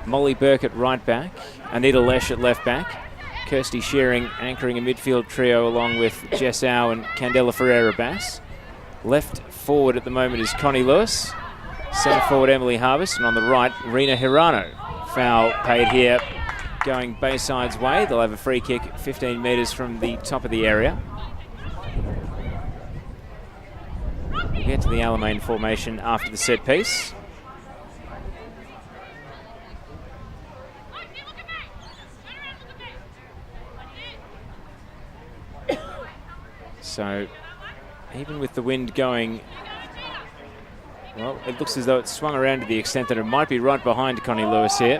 Molly Burke at right back, Anita Lesh at left back, Kirsty Shearing anchoring a midfield trio along with Jess Howe and Candela Ferreira-Bass. Left forward at the moment is Connie Lewis, centre forward Emily Harvest, and on the right, Rena Hirano. Foul paid here, going Bayside's way. They'll have a free kick 15 metres from the top of the area. We'll get to the Alamein formation after the set piece. So, even with the wind going, well, it looks as though it's swung around to the extent that it might be right behind Connie Lewis here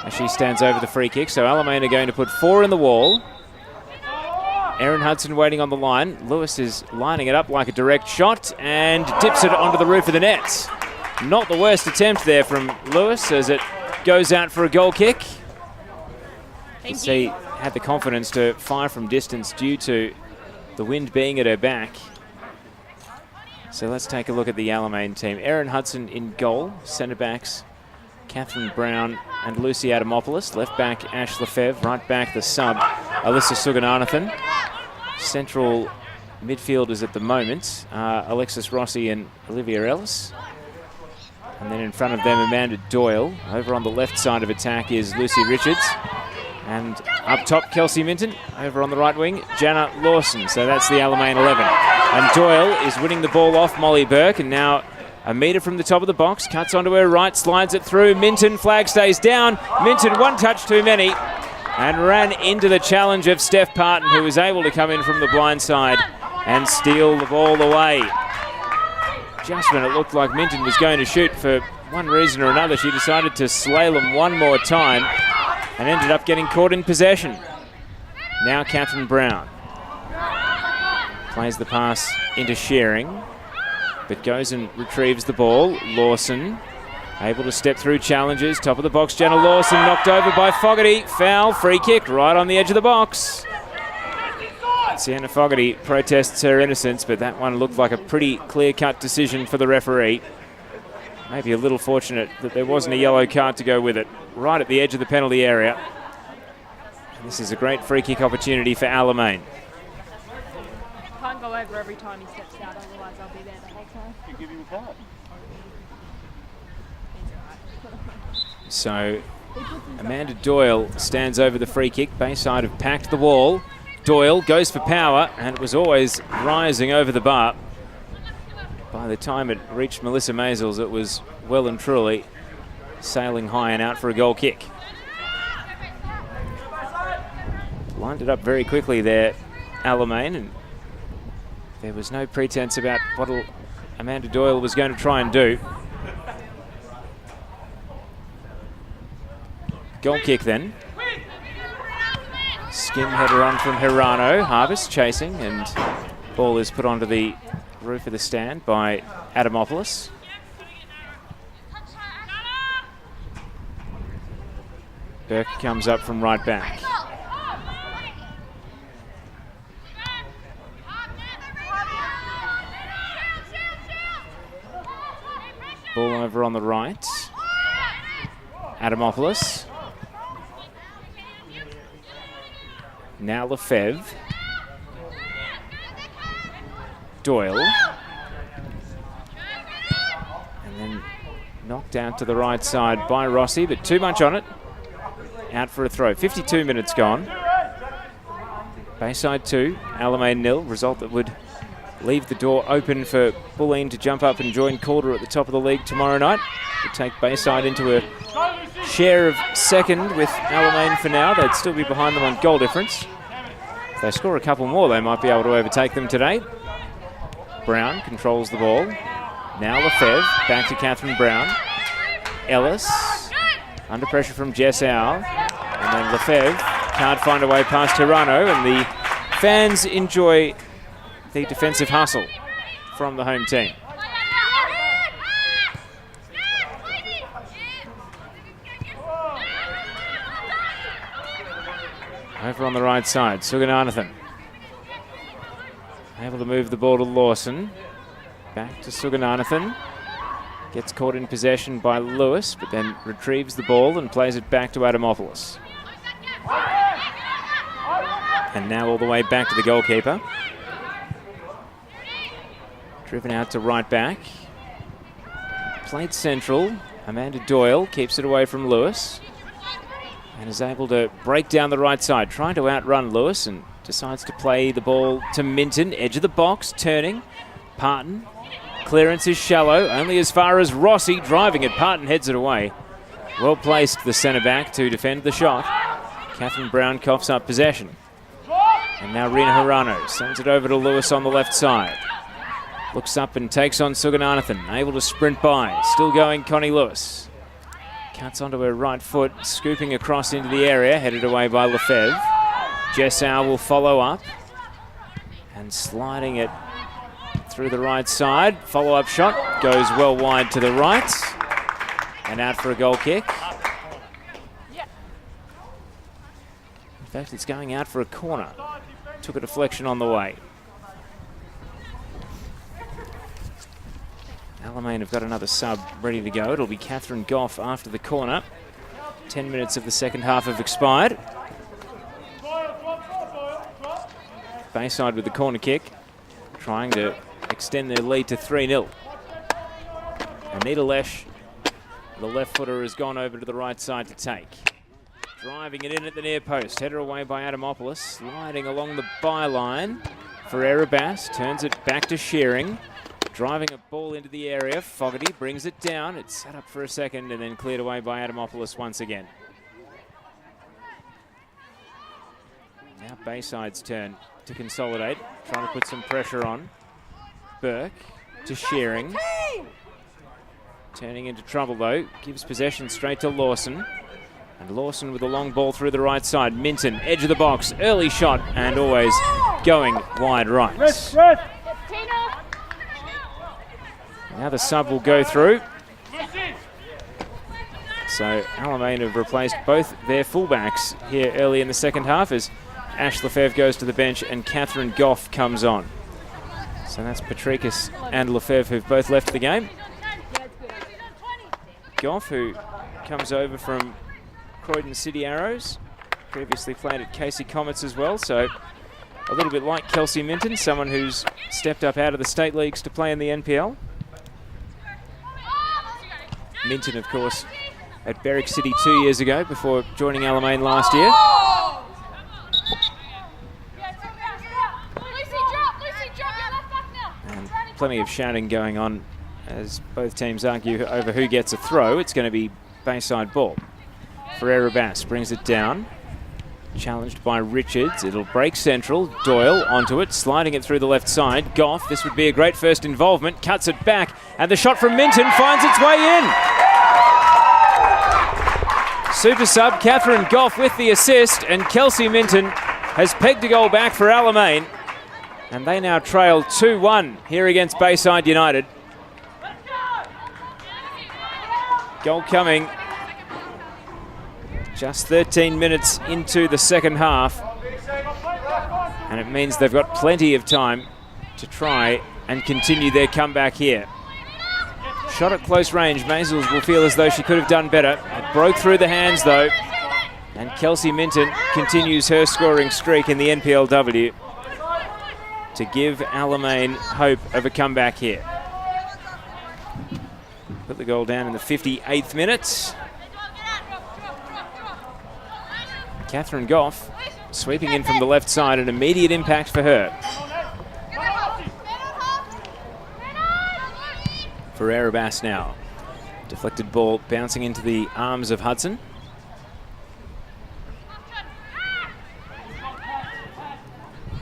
as she stands over the free kick. So Alamein are going to put 4 in the wall. Erin Hudson waiting on the line. Lewis is lining it up like a direct shot and dips it onto the roof of the net. Not the worst attempt there from Lewis as it goes out for a goal kick. Thank She you. had the confidence to fire from distance due to the wind being at her back. So let's take a look at the Alamein team. Erin Hudson in goal, centre backs Catherine Brown and Lucy Adamopoulos. Left back Ash Lefebvre, right back the sub Alyssa Suganathan. Central midfielders at the moment, Alexis Rossi and Olivia Ellis. And then in front of them, Amanda Doyle. Over on the left side of attack is Lucy Richards. And up top, Kelsey Minton. Over on the right wing, Jana Lawson. So that's the Alamein 11. And Doyle is winning the ball off Molly Burke. And now a metre from the top of the box. Cuts onto her right, slides it through. Minton, flag stays down. Minton, one touch too many. And ran into the challenge of Steph Parton, who was able to come in from the blind side and steal the ball away. Just when it looked like Minton was going to shoot, for one reason or another, she decided to slalom one more time and ended up getting caught in possession. Now Catherine Brown plays the pass into Shearing, but goes and retrieves the ball. Lawson able to step through challenges. Top of the box, Jenna Lawson knocked over by Fogarty. Foul, free kick right on the edge of the box. Sienna Fogarty protests her innocence, but that one looked like a pretty clear-cut decision for the referee. Maybe a little fortunate that there wasn't a yellow card to go with it. Right at the edge of the penalty area. And this is a great free kick opportunity for Alamein. Can't go over every time he steps out, otherwise I'll be there the whole time. You give him a card. So Amanda Doyle stands over the free kick. Bayside have packed the wall. Doyle goes for power, and it was always rising over the bar. By the time it reached Melissa Maisels, it was well and truly sailing high and out for a goal kick. Lined it up very quickly there, Alamein, and there was no pretense about what Amanda Doyle was going to try and do. Goal kick then. Skim header on from Hirano. Harvest chasing, and ball is put onto the roof of the stand by Adamopoulos. Burke comes up from right back. Ball over on the right. Adamopoulos. Now Lefebvre. Doyle. And then knocked out to the right side by Rossi, but too much on it. Out for a throw. 52 minutes gone. Bayside 2, Alamein 0. Result that would leave the door open for Bulleen to jump up and join Calder at the top of the league tomorrow night. To take Bayside into a share of second with Alamein for now. They'd still be behind them on goal difference. If they score a couple more, they might be able to overtake them today. Brown controls the ball. Now Lefebvre, back to Catherine Brown. Ellis, under pressure from Jess Owl. And then Lefebvre can't find a way past Hirano, and the fans enjoy the defensive hustle from the home team. Over on the right side, Sugananathan. Able to move the ball to Lawson. Back to Sugananathan. Gets caught in possession by Lewis, but then retrieves the ball and plays it back to Adamopoulos. And now all the way back to the goalkeeper. Driven out to right back. Played central. Amanda Doyle keeps it away from Lewis. And is able to break down the right side, trying to outrun Lewis, and decides to play the ball to Minton. Edge of the box, turning. Parton. Clearance is shallow, only as far as Rossi driving it. Parton heads it away. Well placed, the centre back, to defend the shot. Catherine Brown coughs up possession. And now Rina Hirano sends it over to Lewis on the left side. Looks up and takes on Sugananathan, able to sprint by. Still going, Connie Lewis. Cuts onto her right foot, scooping across into the area, headed away by Lefebvre. Jessau will follow up. And sliding it through the right side. Follow-up shot goes well wide to the right. And out for a goal kick. In fact, it's going out for a corner. Took a deflection on the way. Alamein have got another sub ready to go. It'll be Catherine Goff after the corner. 10 minutes of the second half have expired. Bayside with the corner kick, trying to extend their lead to 3-0. Anita Lesh, the left footer, has gone over to the right side to take. Driving it in at the near post, header away by Adamopoulos, sliding along the byline for Erebus, turns it back to Shearing. Driving a ball into the area, Fogarty brings it down. It's set up for a second and then cleared away by Adamopoulos once again. Now Bayside's turn to consolidate, trying to put some pressure on. Burke to Shearing. Turning into trouble though, gives possession straight to Lawson. And Lawson with a long ball through the right side. Minton, edge of the box, early shot, and always going wide right. Now the sub will go through. So Alamein have replaced both their fullbacks here early in the second half as Ash Lefebvre goes to the bench and Catherine Goff comes on. So that's Patricus and Lefebvre who've both left the game. Goff, who comes over from Croydon City Arrows, previously played at Casey Comets as well, so a little bit like Kelsey Minton, someone who's stepped up out of the state leagues to play in the NPL. Minton, of course, at Berwick City 2 years ago before joining Alamein last year. And plenty of shouting going on as both teams argue over who gets a throw. It's going to be Bayside ball. Ferreira Bass brings it down. Challenged by Richards. It'll break central. Doyle onto it, sliding it through the left side. Goff, this would be a great first involvement. Cuts it back, and the shot from Minton finds its way in. Super sub, Catherine Goff with the assist, and Kelsey Minton has pegged a goal back for Alamein. And they now trail 2-1 here against Bayside United. Goal coming Just 13 minutes into the second half, and it means they've got plenty of time to try and continue their comeback here. Shot at close range, Maisels will feel as though she could have done better. It broke through the hands though, and Kelsey Minton continues her scoring streak in the NPLW to give Alamein hope of a comeback here. Put the goal down in the 58th minute. Catherine Goff sweeping in from the left side, an immediate impact for her. Ferreira Bass now. Deflected ball bouncing into the arms of Hudson.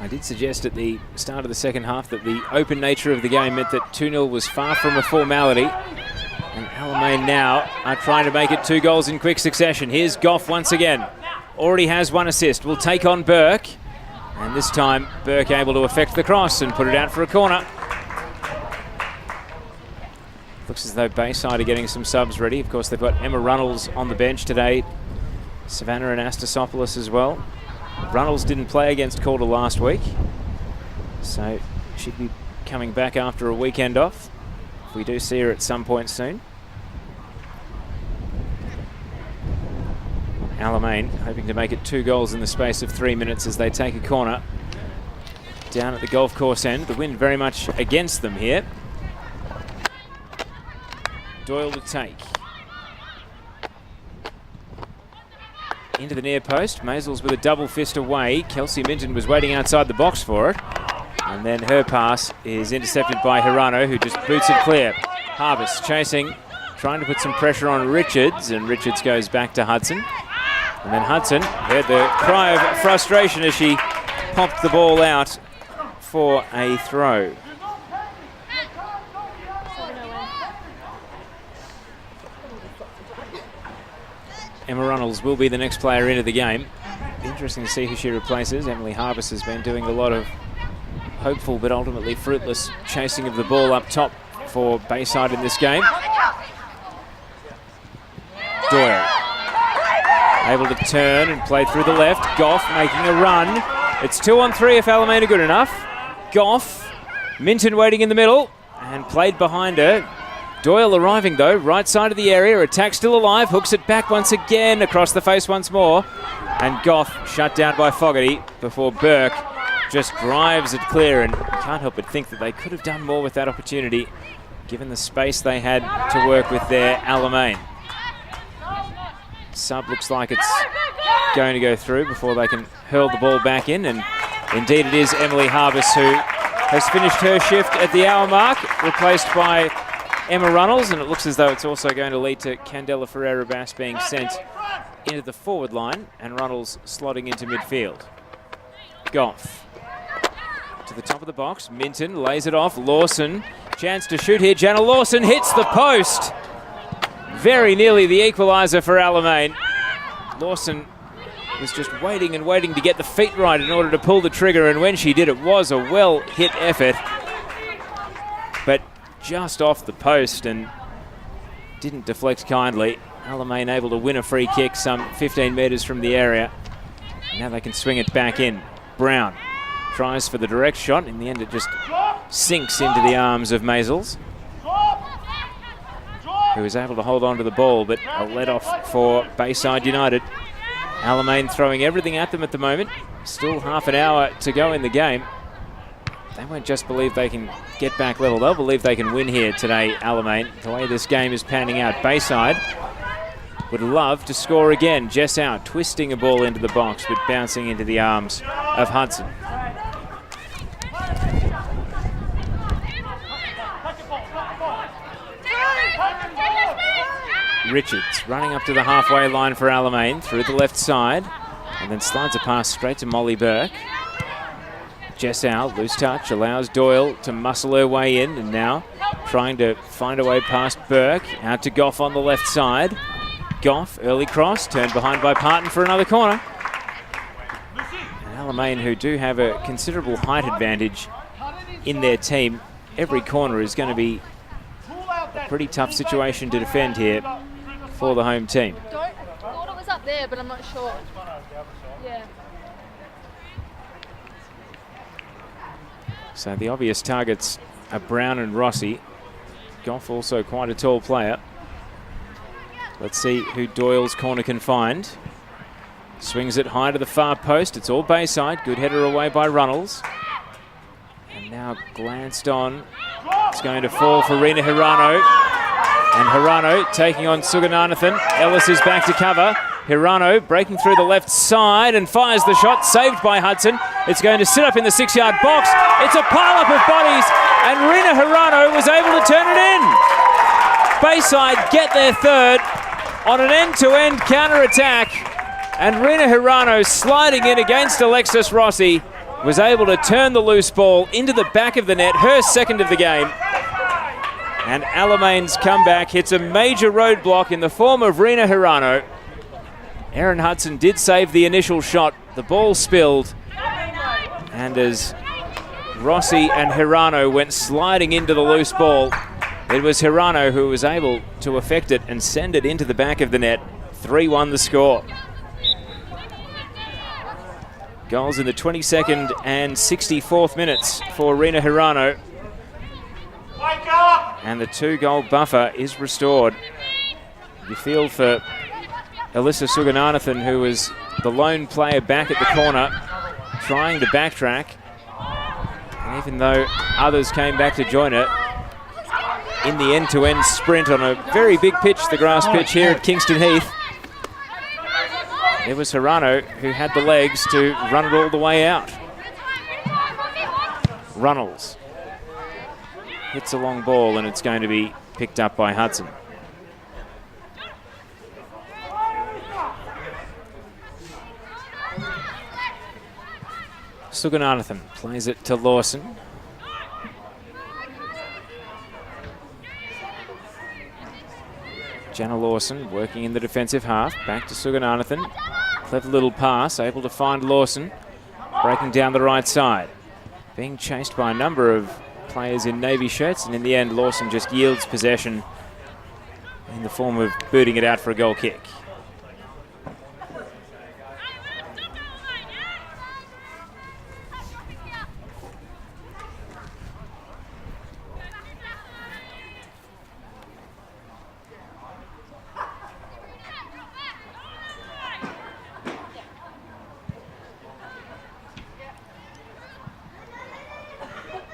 I did suggest at the start of the second half that the open nature of the game meant that 2-0 was far from a formality. And Alamein now are trying to make it 2 goals in quick succession. Here's Goff once again. Already has 1 assist. Will take on Burke. And this time Burke able to effect the cross and put it out for a corner. Looks as though Bayside are getting some subs ready. Of course, they've got Emma Runnels on the bench today. Savannah and Astasopoulos as well. Runnels didn't play against Calder last week, so she'd be coming back after a weekend off. We do see her at some point soon. Alamein hoping to make it 2 goals in the space of 3 minutes as they take a corner down at the golf course end. The wind very much against them here. Doyle to take. Into the near post. Maisels with a double fist away. Kelsey Minton was waiting outside the box for it. And then her pass is intercepted by Hirano, who just boots it clear. Harvest chasing, trying to put some pressure on Richards, and Richards goes back to Hudson. And then Hudson heard the cry of frustration as she popped the ball out for a throw. Emma Runnels will be the next player into the game. Interesting to see who she replaces. Emily Harvest has been doing a lot of hopeful but ultimately fruitless chasing of the ball up top for Bayside in this game. Doyle able to turn and play through the left. Goff making a run. It's 2-on-3 if Alamein are good enough. Goff, Minton waiting in the middle and played behind her. Doyle arriving though, right side of the area, attack still alive, hooks it back once again, across the face once more. And Goff shut down by Fogarty before Burke just drives it clear, and you can't help but think that they could have done more with that opportunity given the space they had to work with there. Alamein. Sub looks like it's going to go through before they can hurl the ball back in, and indeed it is Emily Harvest who has finished her shift at the hour mark, replaced by Emma Runnels, and it looks as though it's also going to lead to Candela Ferreira Bass being sent into the forward line and Runnels slotting into midfield. Goff to the top of the box. Minton lays it off. Lawson, chance to shoot here. Jana Lawson hits the post. Very nearly the equaliser for Alamein. Lawson was just waiting and waiting to get the feet right in order to pull the trigger, and when she did, it was a well-hit effort. But just off the post and didn't deflect kindly. Alamein able to win a free kick some 15 metres from the area. Now they can swing it back in. Brown tries for the direct shot. In the end, it just sinks into the arms of Maisels, who is able to hold on to the ball, but a let-off for Bayside United. Alamein throwing everything at them at the moment. Still half an hour to go in the game. They won't just believe they can get back level, they'll believe they can win here today, Alamein. The way this game is panning out, Bayside would love to score again. Jess out, twisting a ball into the box, but bouncing into the arms of Hudson. Richards running up to the halfway line for Alamein through the left side, and then slides a pass straight to Molly Burke. Jess out, loose touch, allows Doyle to muscle her way in, and now trying to find a way past Burke. Out to Goff on the left side. Goff, early cross, turned behind by Parton for another corner. And Alamein, who do have a considerable height advantage in their team, every corner is going to be a pretty tough situation to defend here for the home team. there, but I'm not sure. Yeah. So the obvious targets are Brown and Rossi. Goff also quite a tall player. Let's see who Doyle's corner can find. Swings it high to the far post. It's all Bayside. Good header away by Runnels. And now glanced on. It's going to fall for Rina Hirano. And Hirano taking on Sugananathan. Ellis is back to cover. Hirano breaking through the left side and fires the shot. Saved by Hudson. It's going to sit up in the 6-yard box. It's a pile-up of bodies. And Rina Hirano was able to turn it in. Bayside get their third on an end-to-end counter-attack. And Rina Hirano, sliding in against Alexis Rossi, was able to turn the loose ball into the back of the net, her second of the game. And Alamein's comeback hits a major roadblock in the form of Rina Hirano. Erin Hudson did save the initial shot. The ball spilled. And as Rossi and Hirano went sliding into the loose ball, it was Hirano who was able to effect it and send it into the back of the net. 3-1 the score. Goals in the 22nd and 64th minutes for Rina Hirano. And the 2-goal buffer is restored. You feel for Alyssa Sugananathan, who was the lone player back at the corner, trying to backtrack. And even though others came back to join her, in the end-to-end sprint on a very big pitch, the grass pitch here at Kingston Heath, it was Hirano who had the legs to run it all the way out. Runnels hits a long ball and it's going to be picked up by Hudson. Sugananathan plays it to Lawson. Jenna Lawson working in the defensive half. Back to Sugananathan. Clever little pass, able to find Lawson. Breaking down the right side. Being chased by a number of players in navy shirts, and in the end Lawson just yields possession in the form of booting it out for a goal kick.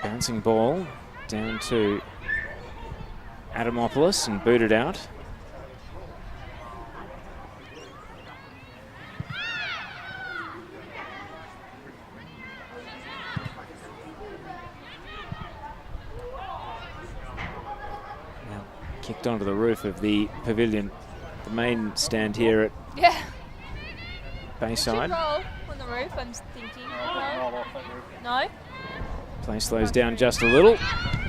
Bouncing ball down to Adamopoulos and booted out. Now kicked onto the roof of the pavilion, the main stand here at Bayside. Should roll on the roof, I'm thinking. No? Play slows down just a little.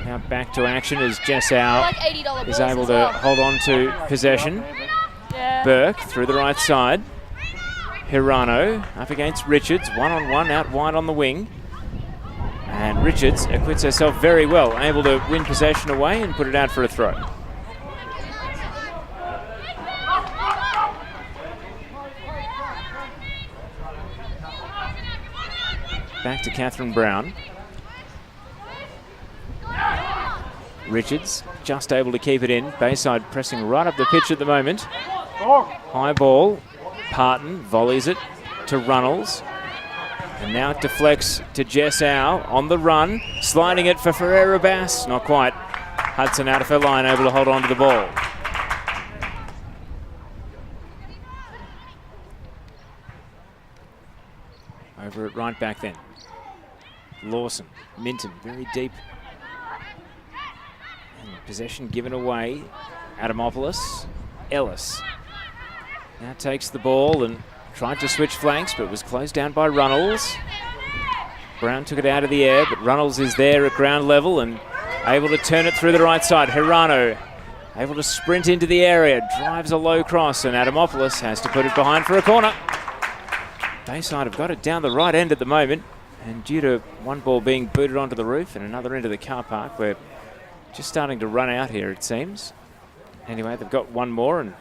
Now back to action as Jessau Like $80 is bills able as to well. hold on to possession. Yeah. Burke through the right side. Hirano up against Richards. One-on-one out wide on the wing. And Richards acquits herself very well, able to win possession away and put it out for a throw. Back to Catherine Brown. Richards just able to keep it in. Bayside pressing right up the pitch at the moment. High ball. Parton volleys it to Runnels. And now it deflects to Jessau on the run. Sliding it for Ferreira Bass. Not quite. Hudson out of her line, able to hold on to the ball. Over at right back then. Lawson, Minton, very deep. And possession given away. Adamopoulos, Ellis. Now takes the ball and tried to switch flanks, but was closed down by Runnels. Brown took it out of the air, but Runnels is there at ground level and able to turn it through the right side. Hirano able to sprint into the area, drives a low cross, and Adamopoulos has to put it behind for a corner. Bayside have got it down the right end at the moment, and due to one ball being booted onto the roof and another into the car park, we're just starting to run out here, it seems. Anyway, they've got one more, and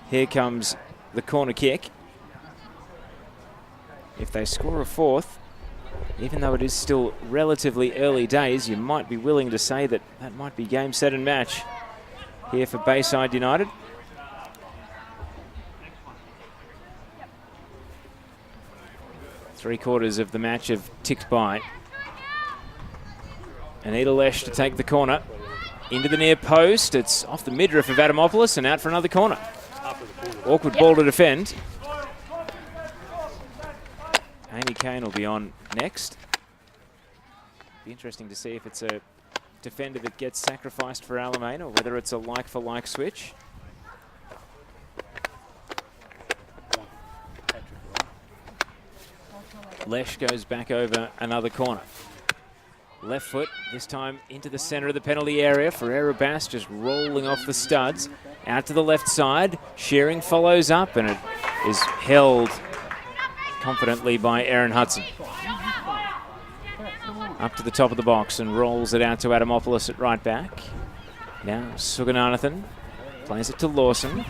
here comes the corner kick. If they score a fourth, even though it is still relatively early days, you might be willing to say that that might be game, set and match here for Bayside United. Three-quarters of the match have ticked by. Anita Lesh to take the corner. Into the near post. It's off the midriff of Adamopoulos and out for another corner. Awkward ball to defend. Amy Kane will be on next. Be interesting to see if it's a defender that gets sacrificed for Alamein or whether it's a like-for-like switch. Lesh goes back over another corner. Left foot, this time into the centre of the penalty area. Ferreira Bass just rolling off the studs. Out to the left side. Shearing follows up and it is held confidently by Erin Hudson. Up to the top of the box and rolls it out to Adamopoulos at right back. Now Sugananathan plays it to Lawson.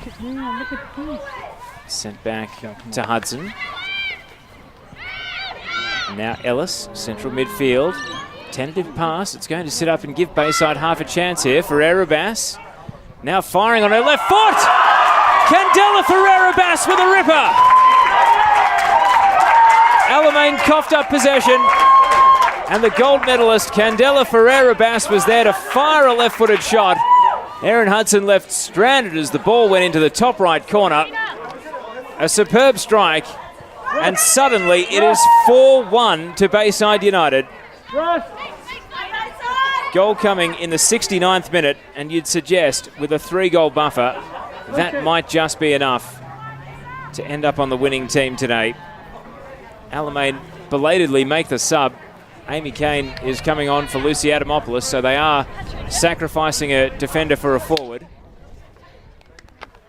Sent back to Hudson. Now Ellis, central midfield. Tentative pass. It's going to sit up and give Bayside half a chance here. Ferreira Bass now firing on her left foot. Candela Ferreira Bass with a ripper. Alamein coughed up possession. And the gold medalist, Candela Ferreira Bass, was there to fire a left-footed shot. Erin Hudson left stranded as the ball went into the top right corner. A superb strike. And suddenly it is 4-1 to Bayside United. Goal coming in the 69th minute, and you'd suggest with a 3-goal buffer, that might just be enough to end up on the winning team today. Alamein belatedly make the sub. Amy Kane is coming on for Lucy Adamopoulos, so they are sacrificing a defender for a forward.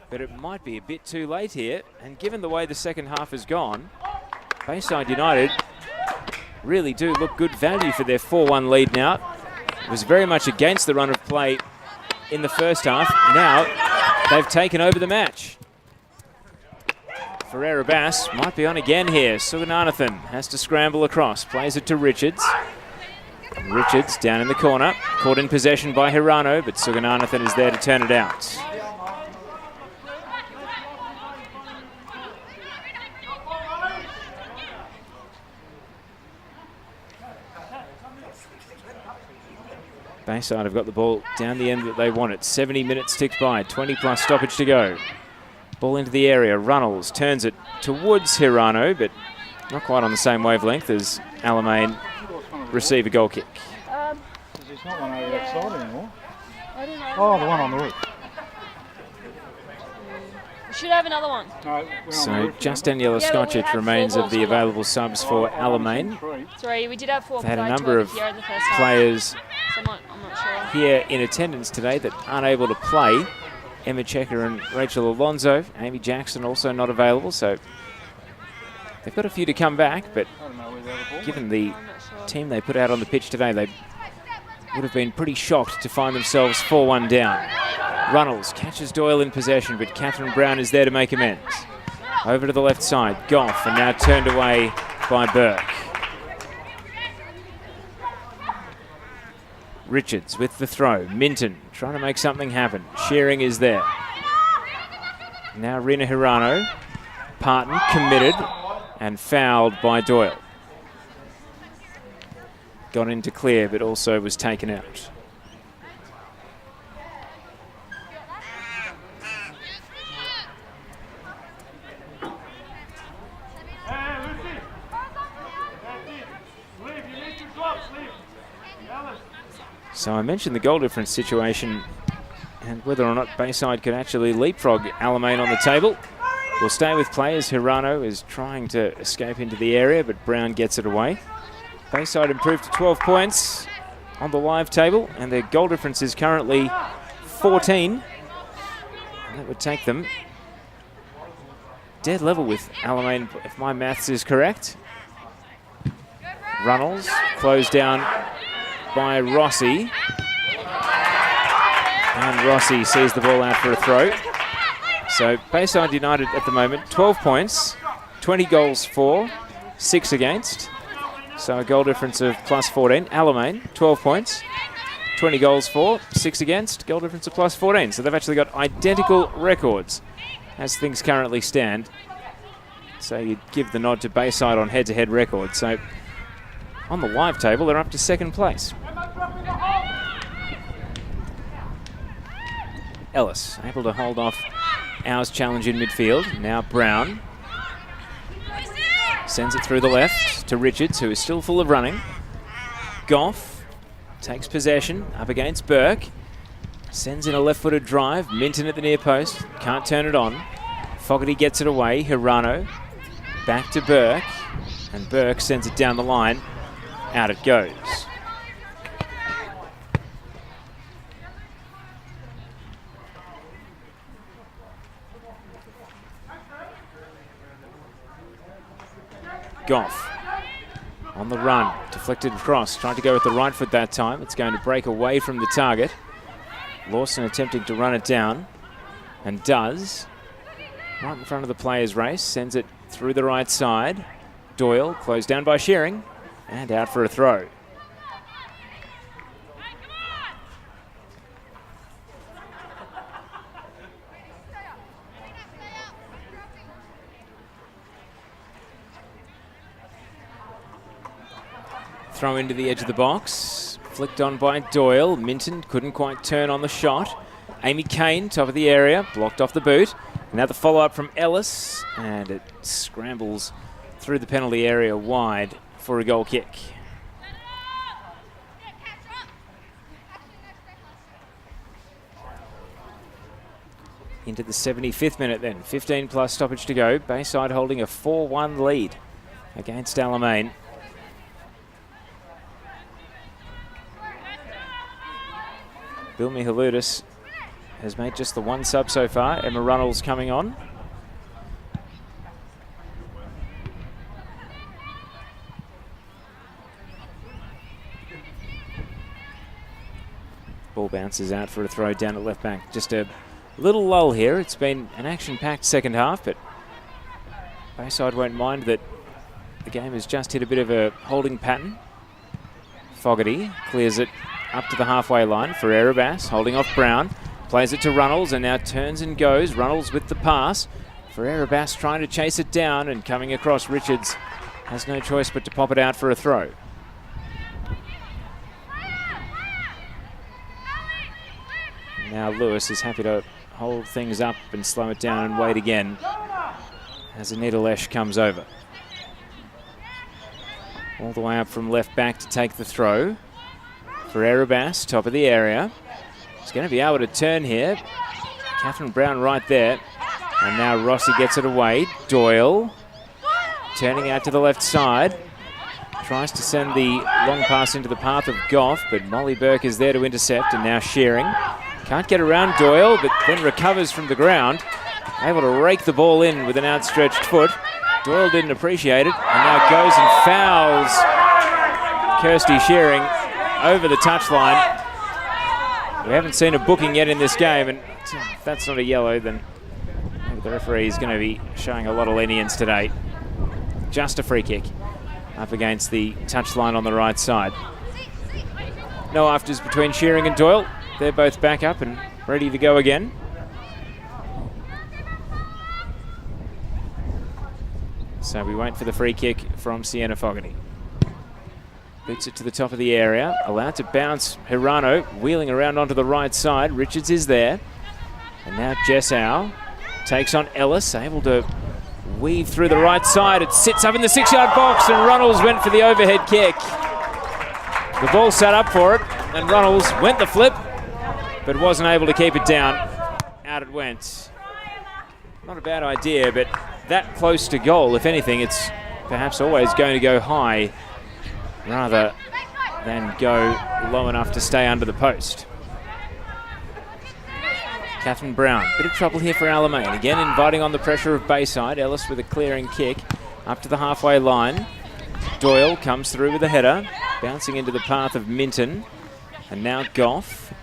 But it might be a bit too late here, and given the way the second half has gone, Bayside United really do look good value for their 4-1 lead now. It was very much against the run of play in the first half. Now they've taken over the match. Ferreira Bass might be on again here. Sugananathan has to scramble across. Plays it to Richards. Richards down in the corner. Caught in possession by Hirano, but Sugananathan is there to turn it out. Bayside have got the ball down the end that they want it. 70 minutes ticked by, 20 plus stoppage to go. Ball into the area, Runnels turns it towards Hirano, but not quite on the same wavelength as Alamein receive a goal kick. There's not one over that side anymore. Oh, the one on the roof. We should have another one. So just Daniela Skocic remains of the available subs for Alamein. 3. We did have 4. They had a number of players I'm not sure. here in attendance today that aren't able to play. Emma Checker and Rachel Alonso. Amy Jackson also not available, so they've got a few to come back, but given the team they put out on the pitch today, they would have been pretty shocked to find themselves 4-1 down. Runnels catches Doyle in possession, but Catherine Brown is there to make amends. Over to the left side, Goff, and now turned away by Burke. Richards with the throw. Minton trying to make something happen. Shearing is there. Now Rena Hirano. Parton committed and fouled by Doyle. Got in to clear, but also was taken out. So I mentioned the goal difference situation and whether or not Bayside could actually leapfrog Alamein on the table. We'll stay with play as Hirano is trying to escape into the area, but Brown gets it away. Bayside improved to 12 points on the live table, and their goal difference is currently 14. And that would take them dead level with Alamein, if my maths is correct. Runnels closed down by Rossi. And Rossi sees the ball out for a throw. So Bayside United at the moment, 12 points, 20 goals for, 6 against. So a goal difference of plus 14. Alamein, 12 points, 20 goals for, 6 against, goal difference of plus 14. So they've actually got identical records as things currently stand. So you'd give the nod to Bayside on head-to-head records. So on the live table, they're up to second place. Ellis able to hold off Ours challenge in midfield. Now Brown sends it through the left to Richards, who is still full of running. Goff takes possession up against Burke. Sends in a left-footed drive. Minton at the near post. Can't turn it on. Fogarty gets it away. Hirano back to Burke. And Burke sends it down the line. Out it goes. Goff on the run, deflected across, tried to go with the right foot that time. It's going to break away from the target. Lawson attempting to run it down, and does. Right in front of the players' race, sends it through the right side. Doyle closed down by Shearing, and out for a throw. Throw into the edge of the box. Flicked on by Doyle. Minton couldn't quite turn on the shot. Amy Kane, top of the area, blocked off the boot. Now the follow-up from Ellis, and it scrambles through the penalty area wide for a goal kick. Into the 75th minute then. 15 plus stoppage to go. Bayside holding a 4-1 lead against Alamein. Bill Mihaludis has made just the one sub so far. Emma Runnels coming on. Ball bounces out for a throw down at left back. Just a little lull here. It's been an action-packed second half, but Bayside won't mind that the game has just hit a bit of a holding pattern. Fogarty clears it up to the halfway line for Erebus, holding off Brown. Plays it to Runnels and now turns and goes. Runnels with the pass. For Erebus trying to chase it down and coming across. Richards has no choice but to pop it out for a throw. Now Lewis is happy to hold things up and slow it down and wait again as Anita Lesh comes over. All the way up from left back to take the throw. For Erebus, top of the area. He's going to be able to turn here. Catherine Brown right there. And now Rossi gets it away. Doyle turning out to the left side. Tries to send the long pass into the path of Goff, but Molly Burke is there to intercept, and now Shearing. Can't get around Doyle, but then recovers from the ground. Able to rake the ball in with an outstretched foot. Doyle didn't appreciate it, and now goes and fouls Kirsty Shearing over the touchline. We haven't seen a booking yet in this game, and if that's not a yellow, then maybe the referee is going to be showing a lot of lenience today. Just a free kick up against the touchline on the right side. No afters between Shearing and Doyle. They're both back up and ready to go again. So we wait for the free kick from Sienna Fogarty. Boots it to the top of the area. Allowed to bounce. Hirano wheeling around onto the right side. Richards is there. And now Jessau takes on Ellis. Able to weave through the right side. It sits up in the 6-yard box, and Runnels went for the overhead kick. The ball sat up for it, and Runnels went the flip, but wasn't able to keep it down. Out it went. Not a bad idea, but that close to goal, if anything, it's perhaps always going to go high rather than go low enough to stay under the post. Catherine Brown, bit of trouble here for Alamein. Again, inviting on the pressure of Bayside. Ellis with a clearing kick up to the halfway line. Doyle comes through with a header, bouncing into the path of Minton. And now Goff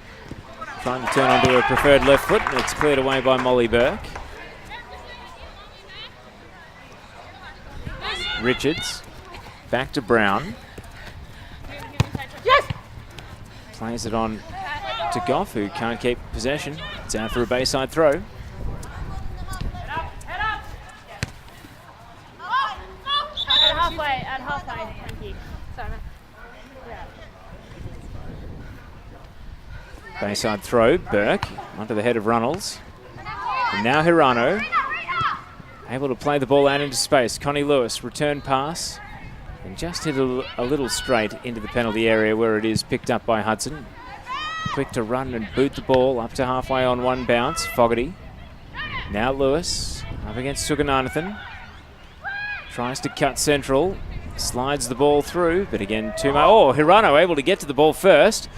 trying to turn onto her preferred left foot, and it's cleared away by Molly Burke. Richards. Back to Brown. Yes! Plays it on to Goff, who can't keep possession. It's out for a Bayside throw. At halfway, thank you. Sorry, man. Bayside throw, Burke onto the head of Runnels. And now Hirano able to play the ball out into space. Connie Lewis, return pass, and just hit a little straight into the penalty area where it is picked up by Hudson. Quick to run and boot the ball up to halfway on one bounce. Fogarty. Now Lewis up against Sugananathan. Tries to cut central. Slides the ball through, but again, Tuma. Oh, Hirano able to get to the ball first.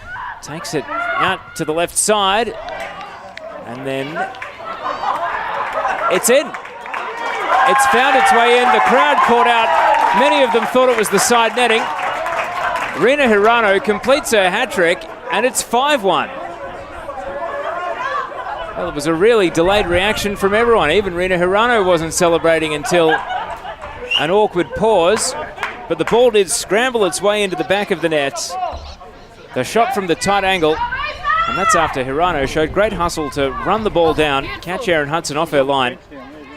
Takes it out to the left side. And then it's in. It's found its way in. The crowd caught out. Many of them thought it was the side netting. Rina Hirano completes her hat-trick, and it's 5-1. Well, it was a really delayed reaction from everyone. Even Rina Hirano wasn't celebrating until an awkward pause, but the ball did scramble its way into the back of the net. The shot from the tight angle, and that's after Hirano showed great hustle to run the ball down, catch Erin Hudson off her line,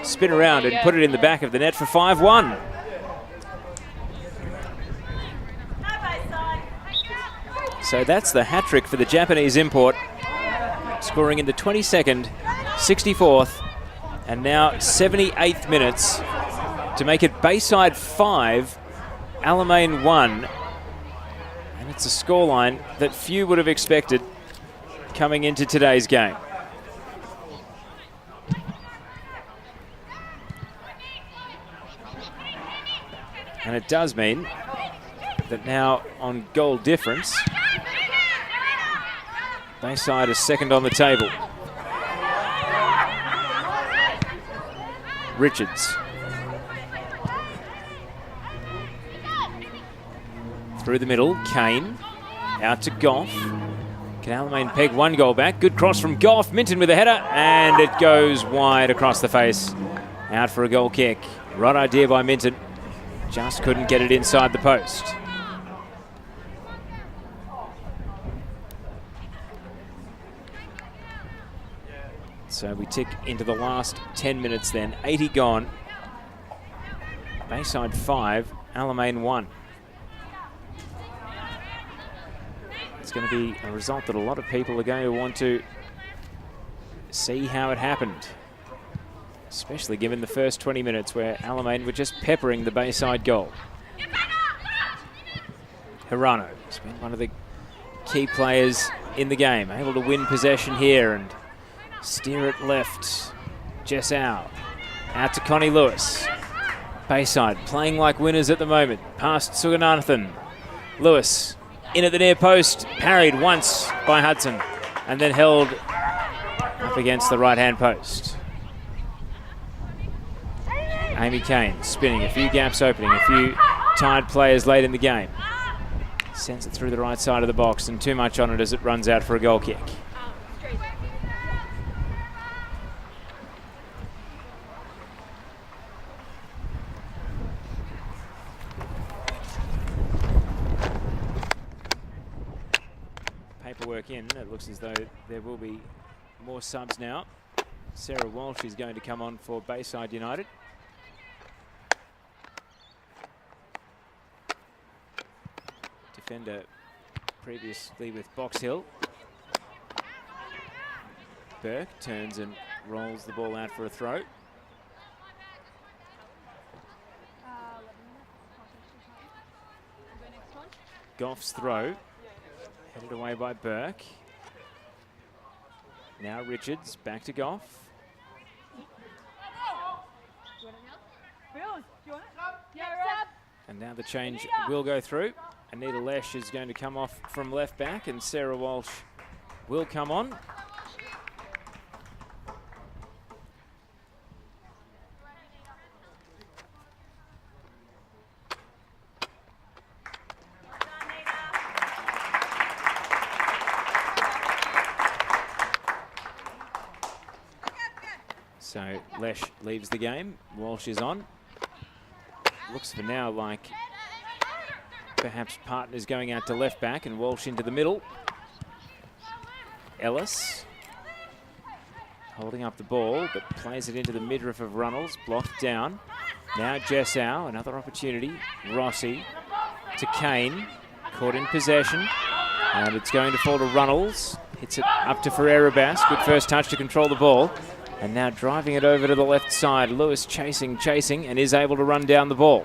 spin around and put it in the back of the net for 5-1. So that's the hat-trick for the Japanese import, scoring in the 22nd, 64th, and now 78th minutes to make it Bayside 5, Alamein 1. And it's a scoreline that few would have expected coming into today's game. And it does mean that now on goal difference, Bayside is second on the table. Richards. Through the middle, Kane. Out to Goff. Can Alamein peg one goal back? Good cross from Goff. Minton with a header, and it goes wide across the face. Out for a goal kick. Right idea by Minton. Just couldn't get it inside the post. So we tick into the last 10 minutes then. 80 gone. Bayside 5, Alamein 1. It's going to be a result that a lot of people are going to want to see how it happened, especially given the first 20 minutes where Alamein were just peppering the Bayside goal. Hirano has been one of the key players in the game, able to win possession here and steer it left. Jessau out to Connie Lewis. Bayside playing like winners at the moment. Past Suganathan. Lewis in at the near post, parried once by Hudson and then held up against the right-hand post. Amy Kane spinning, a few gaps opening, a few tired players late in the game. Sends it through the right side of the box and too much on it as it runs out for a goal kick. Paperwork in. It looks as though there will be more subs now. Sarah Walsh is going to come on for Bayside United. Defender previously with Box Hill. Burke turns and rolls the ball out for a throw. Goff's throw. Headed away by Burke. Now Richards, back to Goff. And now the change will go through. Anita Lesh is going to come off from left back and Sarah Walsh will come on. So Lesh leaves the game. Walsh is on. looks for now like perhaps Partner's going out to left back and Walsh into the middle. Ellis holding up the ball, but plays it into the midriff of Runnels, blocked down. Now Jessau, another opportunity. Rossi to Kane, caught in possession, and it's going to fall to Runnels. Hits it up to Ferreira-Bass, good first touch to control the ball. And now driving it over to the left side. Lewis chasing, and is able to run down the ball.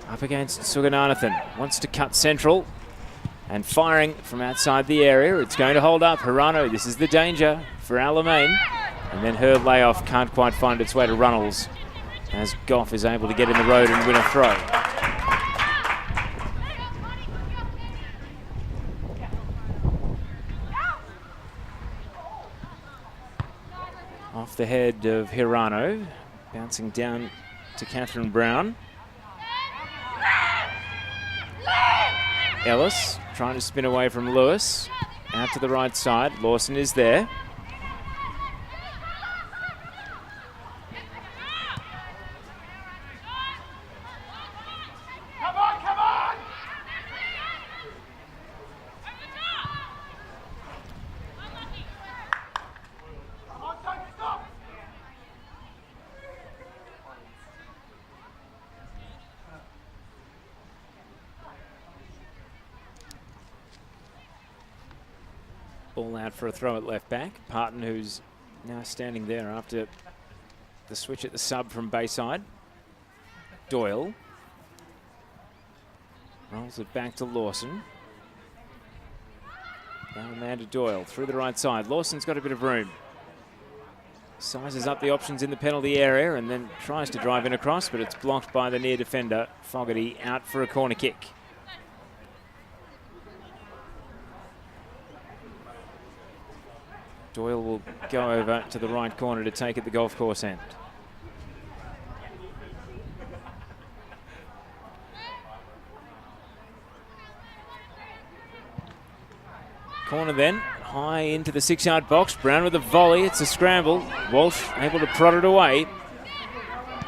Up against Sugananathan, wants to cut central. And firing from outside the area. It's going to hold up. Hirano, this is the danger for Alamein. And then her layoff can't quite find its way to Runnels as Goff is able to get in the road and win a throw. Off the head of Hirano, bouncing down to Catherine Brown. Ellis trying to spin away from Lewis. Out to the right side. Lawson is there. Come on, come on! Come on, don't stop! Ball out for a throw at left back. Parton, who's now standing there after the switch at the sub from Bayside. Doyle rolls it back to Lawson. Now Amanda Doyle through the right side. Lawson's got a bit of room. Sizes up the options in the penalty area and then tries to drive in across, but it's blocked by the near defender. Fogarty out for a corner kick. Doyle will go over to the right corner to take at the golf course end. Corner then, high into the 6-yard box. Brown with a volley, it's a scramble. Walsh able to prod it away.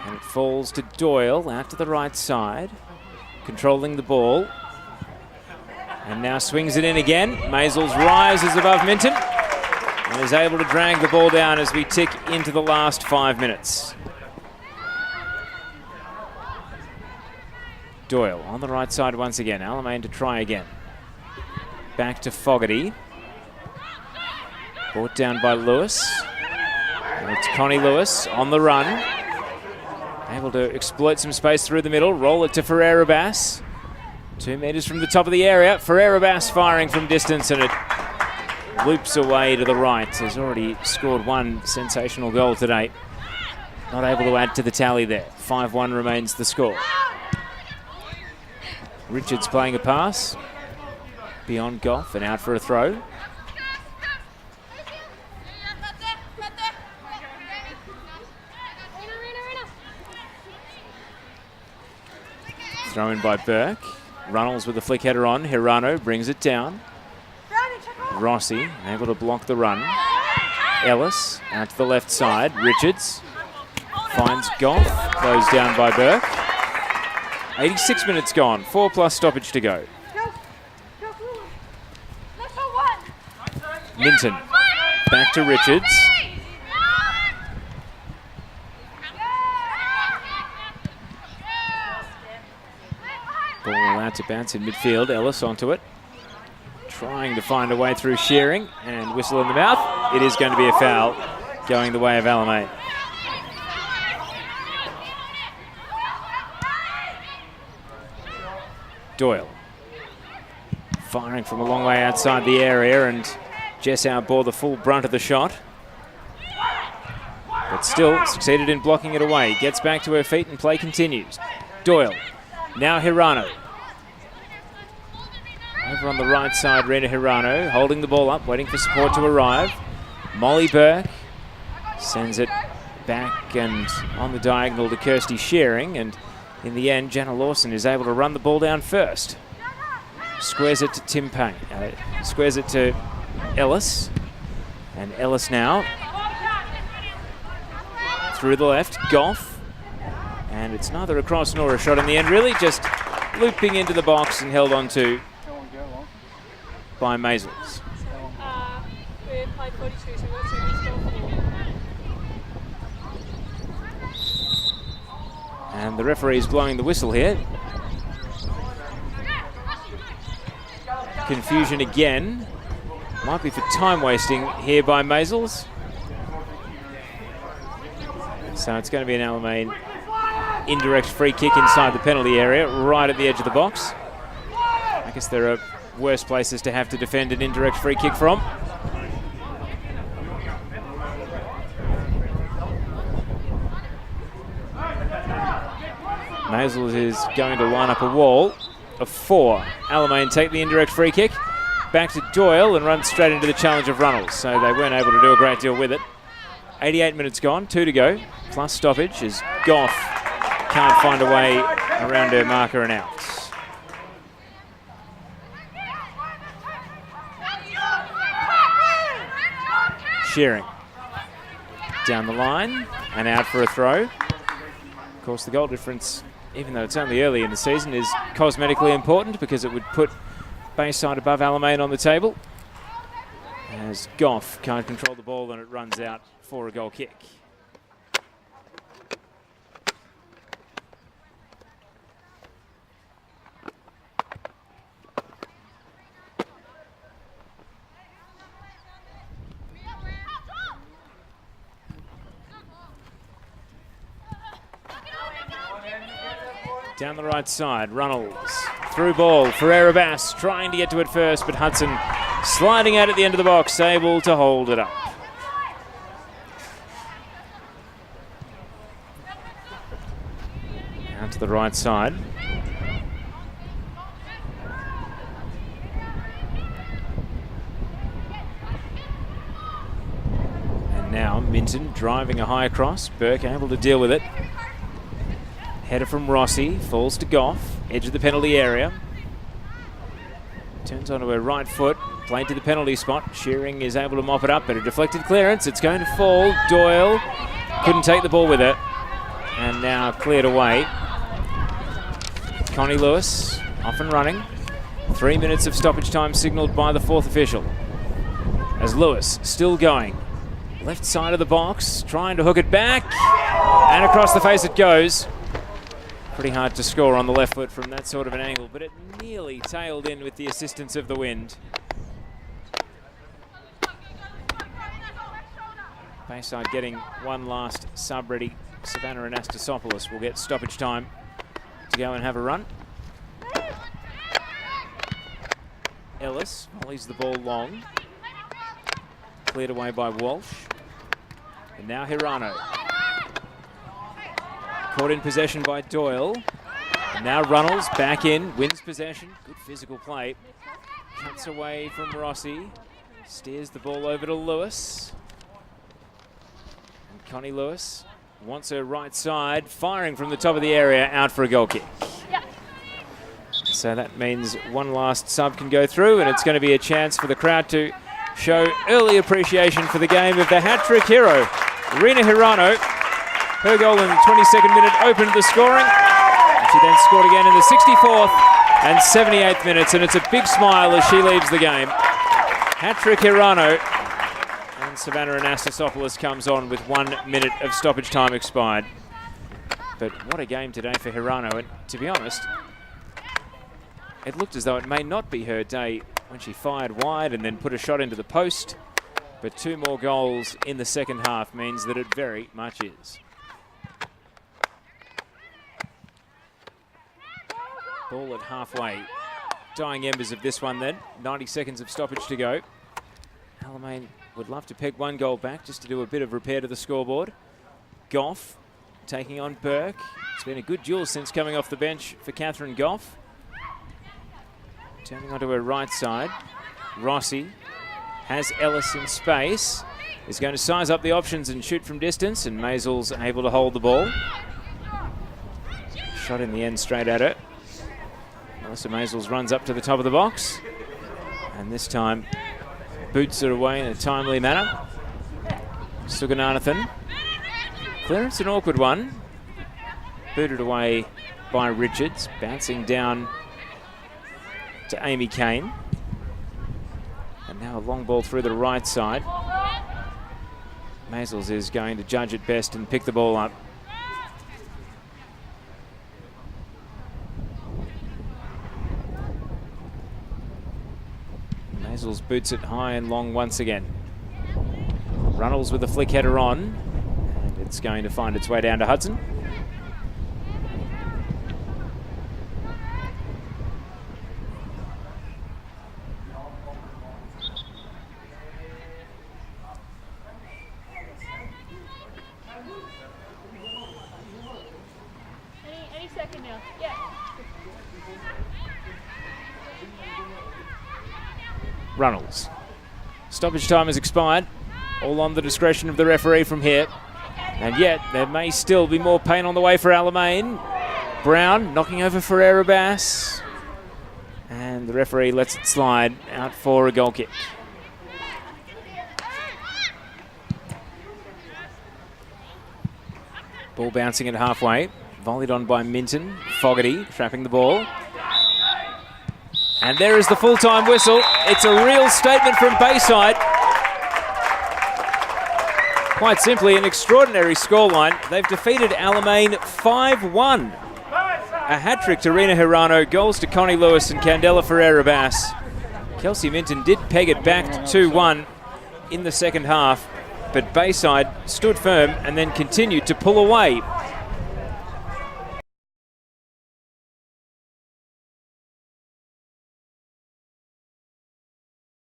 And it falls to Doyle, out to the right side. Controlling the ball. And now swings it in again. Maisels rises above Minton. And is able to drag the ball down as we tick into the last 5 minutes. Doyle on the right side once again. Alamein to try again. Back to Fogarty. Brought down by Lewis. And it's Connie Lewis on the run. Able to exploit some space through the middle. Roll it to Ferreira-Bass. 2 meters from the top of the area. Ferreira-Bass firing from distance, and it loops away to the right. Has already scored one sensational goal today. Not able to add to the tally there. 5-1 remains the score. Richards playing a pass. Beyond Goff and out for a throw. Throw in by Burke. Runnels with the flick header on. Hirano brings it down. Rossi able to block the run. Ellis out to the left side. Richards finds Goff. Closed down by Burke. 86 minutes gone. 4+ stoppage to go. Minton back to Richards. Ball allowed to bounce in midfield. Ellis onto it. Trying to find a way through Shearing and whistle in the mouth. It is going to be a foul going the way of Alamein. Doyle firing from a long way outside the area, and Jessau bore the full brunt of the shot, but still succeeded in blocking it away. Gets back to her feet and play continues. Doyle, now Hirano. Over on the right side, Rena Hirano holding the ball up, waiting for support to arrive. Molly Burke sends it back and on the diagonal to Kirsty Shearing, and in the end, Jana Lawson is able to run the ball down first. Squares it to Tim Payne. Squares it to Ellis. And Ellis now through the left. Goff And it's neither a cross nor a shot in the end, really, just looping into the box and held on to by Maisels. We played 42, so what's your score for? And the referee is blowing the whistle here. Confusion again. Might be for time wasting here by Maisels. So it's going to be an Alamein indirect free kick inside the penalty area, right at the edge of the box. I guess there are worse places to have to defend an indirect free kick from. Maisels is going to line up a wall of 4. Alamein take the indirect free kick. Back to Doyle and run straight into the challenge of Runnels. So they weren't able to do a great deal with it. 88 minutes gone, 2 to go, plus stoppage as Goff can't find a way around her marker and out. Shearing down the line and out for a throw. Of course, the goal difference, even though it's only early in the season, is cosmetically important because it would put Bayside above Alamein on the table. As Goff can't control the ball and it runs out for a goal kick. Down the right side, Runnels. Through ball, Ferreira Bass trying to get to it first, but Hudson sliding out at the end of the box, able to hold it up. Out to the right side. And now Minton driving a high cross, Burke able to deal with it. Header from Rossi, falls to Goff, edge of the penalty area. Turns onto her right foot, played to the penalty spot. Shearing is able to mop it up, but a deflected clearance. It's going to fall. Doyle couldn't take the ball with it. And now cleared away. Connie Lewis off and running. 3 minutes of stoppage time signalled by the 4th official. As Lewis still going. Left side of the box, trying to hook it back. And across the face it goes. Pretty hard to score on the left foot from that sort of an angle, but it nearly tailed in with the assistance of the wind. Bayside getting one last sub ready. Savannah Anastasopoulos will get stoppage time to go and have a run. Ellis volleys the ball long. Cleared away by Walsh. And now Hirano. Caught in possession by Doyle. And now Runnels back in, wins possession. Good physical play. Cuts away from Rossi. Steers the ball over to Lewis. And Connie Lewis wants her right side, firing from the top of the area, out for a goal kick. So that means one last sub can go through, and it's going to be a chance for the crowd to show early appreciation for the game of the hat-trick hero, Rina Hirano. Her goal in the 22nd minute opened the scoring. She then scored again in the 64th and 78th minutes, and it's a big smile as she leaves the game. Hat-trick Hirano, and Savannah Anastasopoulos comes on with 1 minute of stoppage time expired. But what a game today for Hirano, and to be honest, it looked as though it may not be her day when she fired wide and then put a shot into the post, but 2 more goals in the second half means that it very much is. Ball at halfway. Dying embers of this one then. 90 seconds of stoppage to go. Alamein would love to peg 1 goal back just to do a bit of repair to the scoreboard. Goff taking on Burke. It's been a good duel since coming off the bench for Catherine Goff. Turning onto her right side. Rossi has Ellis in space. Is going to size up the options and shoot from distance, and Maisels able to hold the ball. Shot in the end straight at her. Melissa Maisels runs up to the top of the box, and this time boots it away in a timely manner. Sugananathan. Clearance an awkward one. booted away by Richards, bouncing down to Amy Kane. And now a long ball through the right side. Maisels is going to judge it best and pick the ball up. Maisels boots it high and long once again. Runnels with a flick header on. And it's going to find its way down to Hudson. Any second now. Yeah. Runnels. Stoppage time has expired. All on the discretion of the referee from here. And yet, there may still be more pain on the way for Alamein. Brown knocking over Ferreira Bass. And the referee lets it slide out for a goal kick. Ball bouncing at halfway. Volleyed on by Minton. Fogarty trapping the ball. And there is the full-time whistle. It's a real statement from Bayside. Quite simply, an extraordinary scoreline. They've defeated Alamein 5-1. A hat-trick to Rena Hirano, goals to Connie Lewis and Candela Ferreira Bass. Kelsey Minton did peg it back to 2-1 in the second half, but Bayside stood firm and then continued to pull away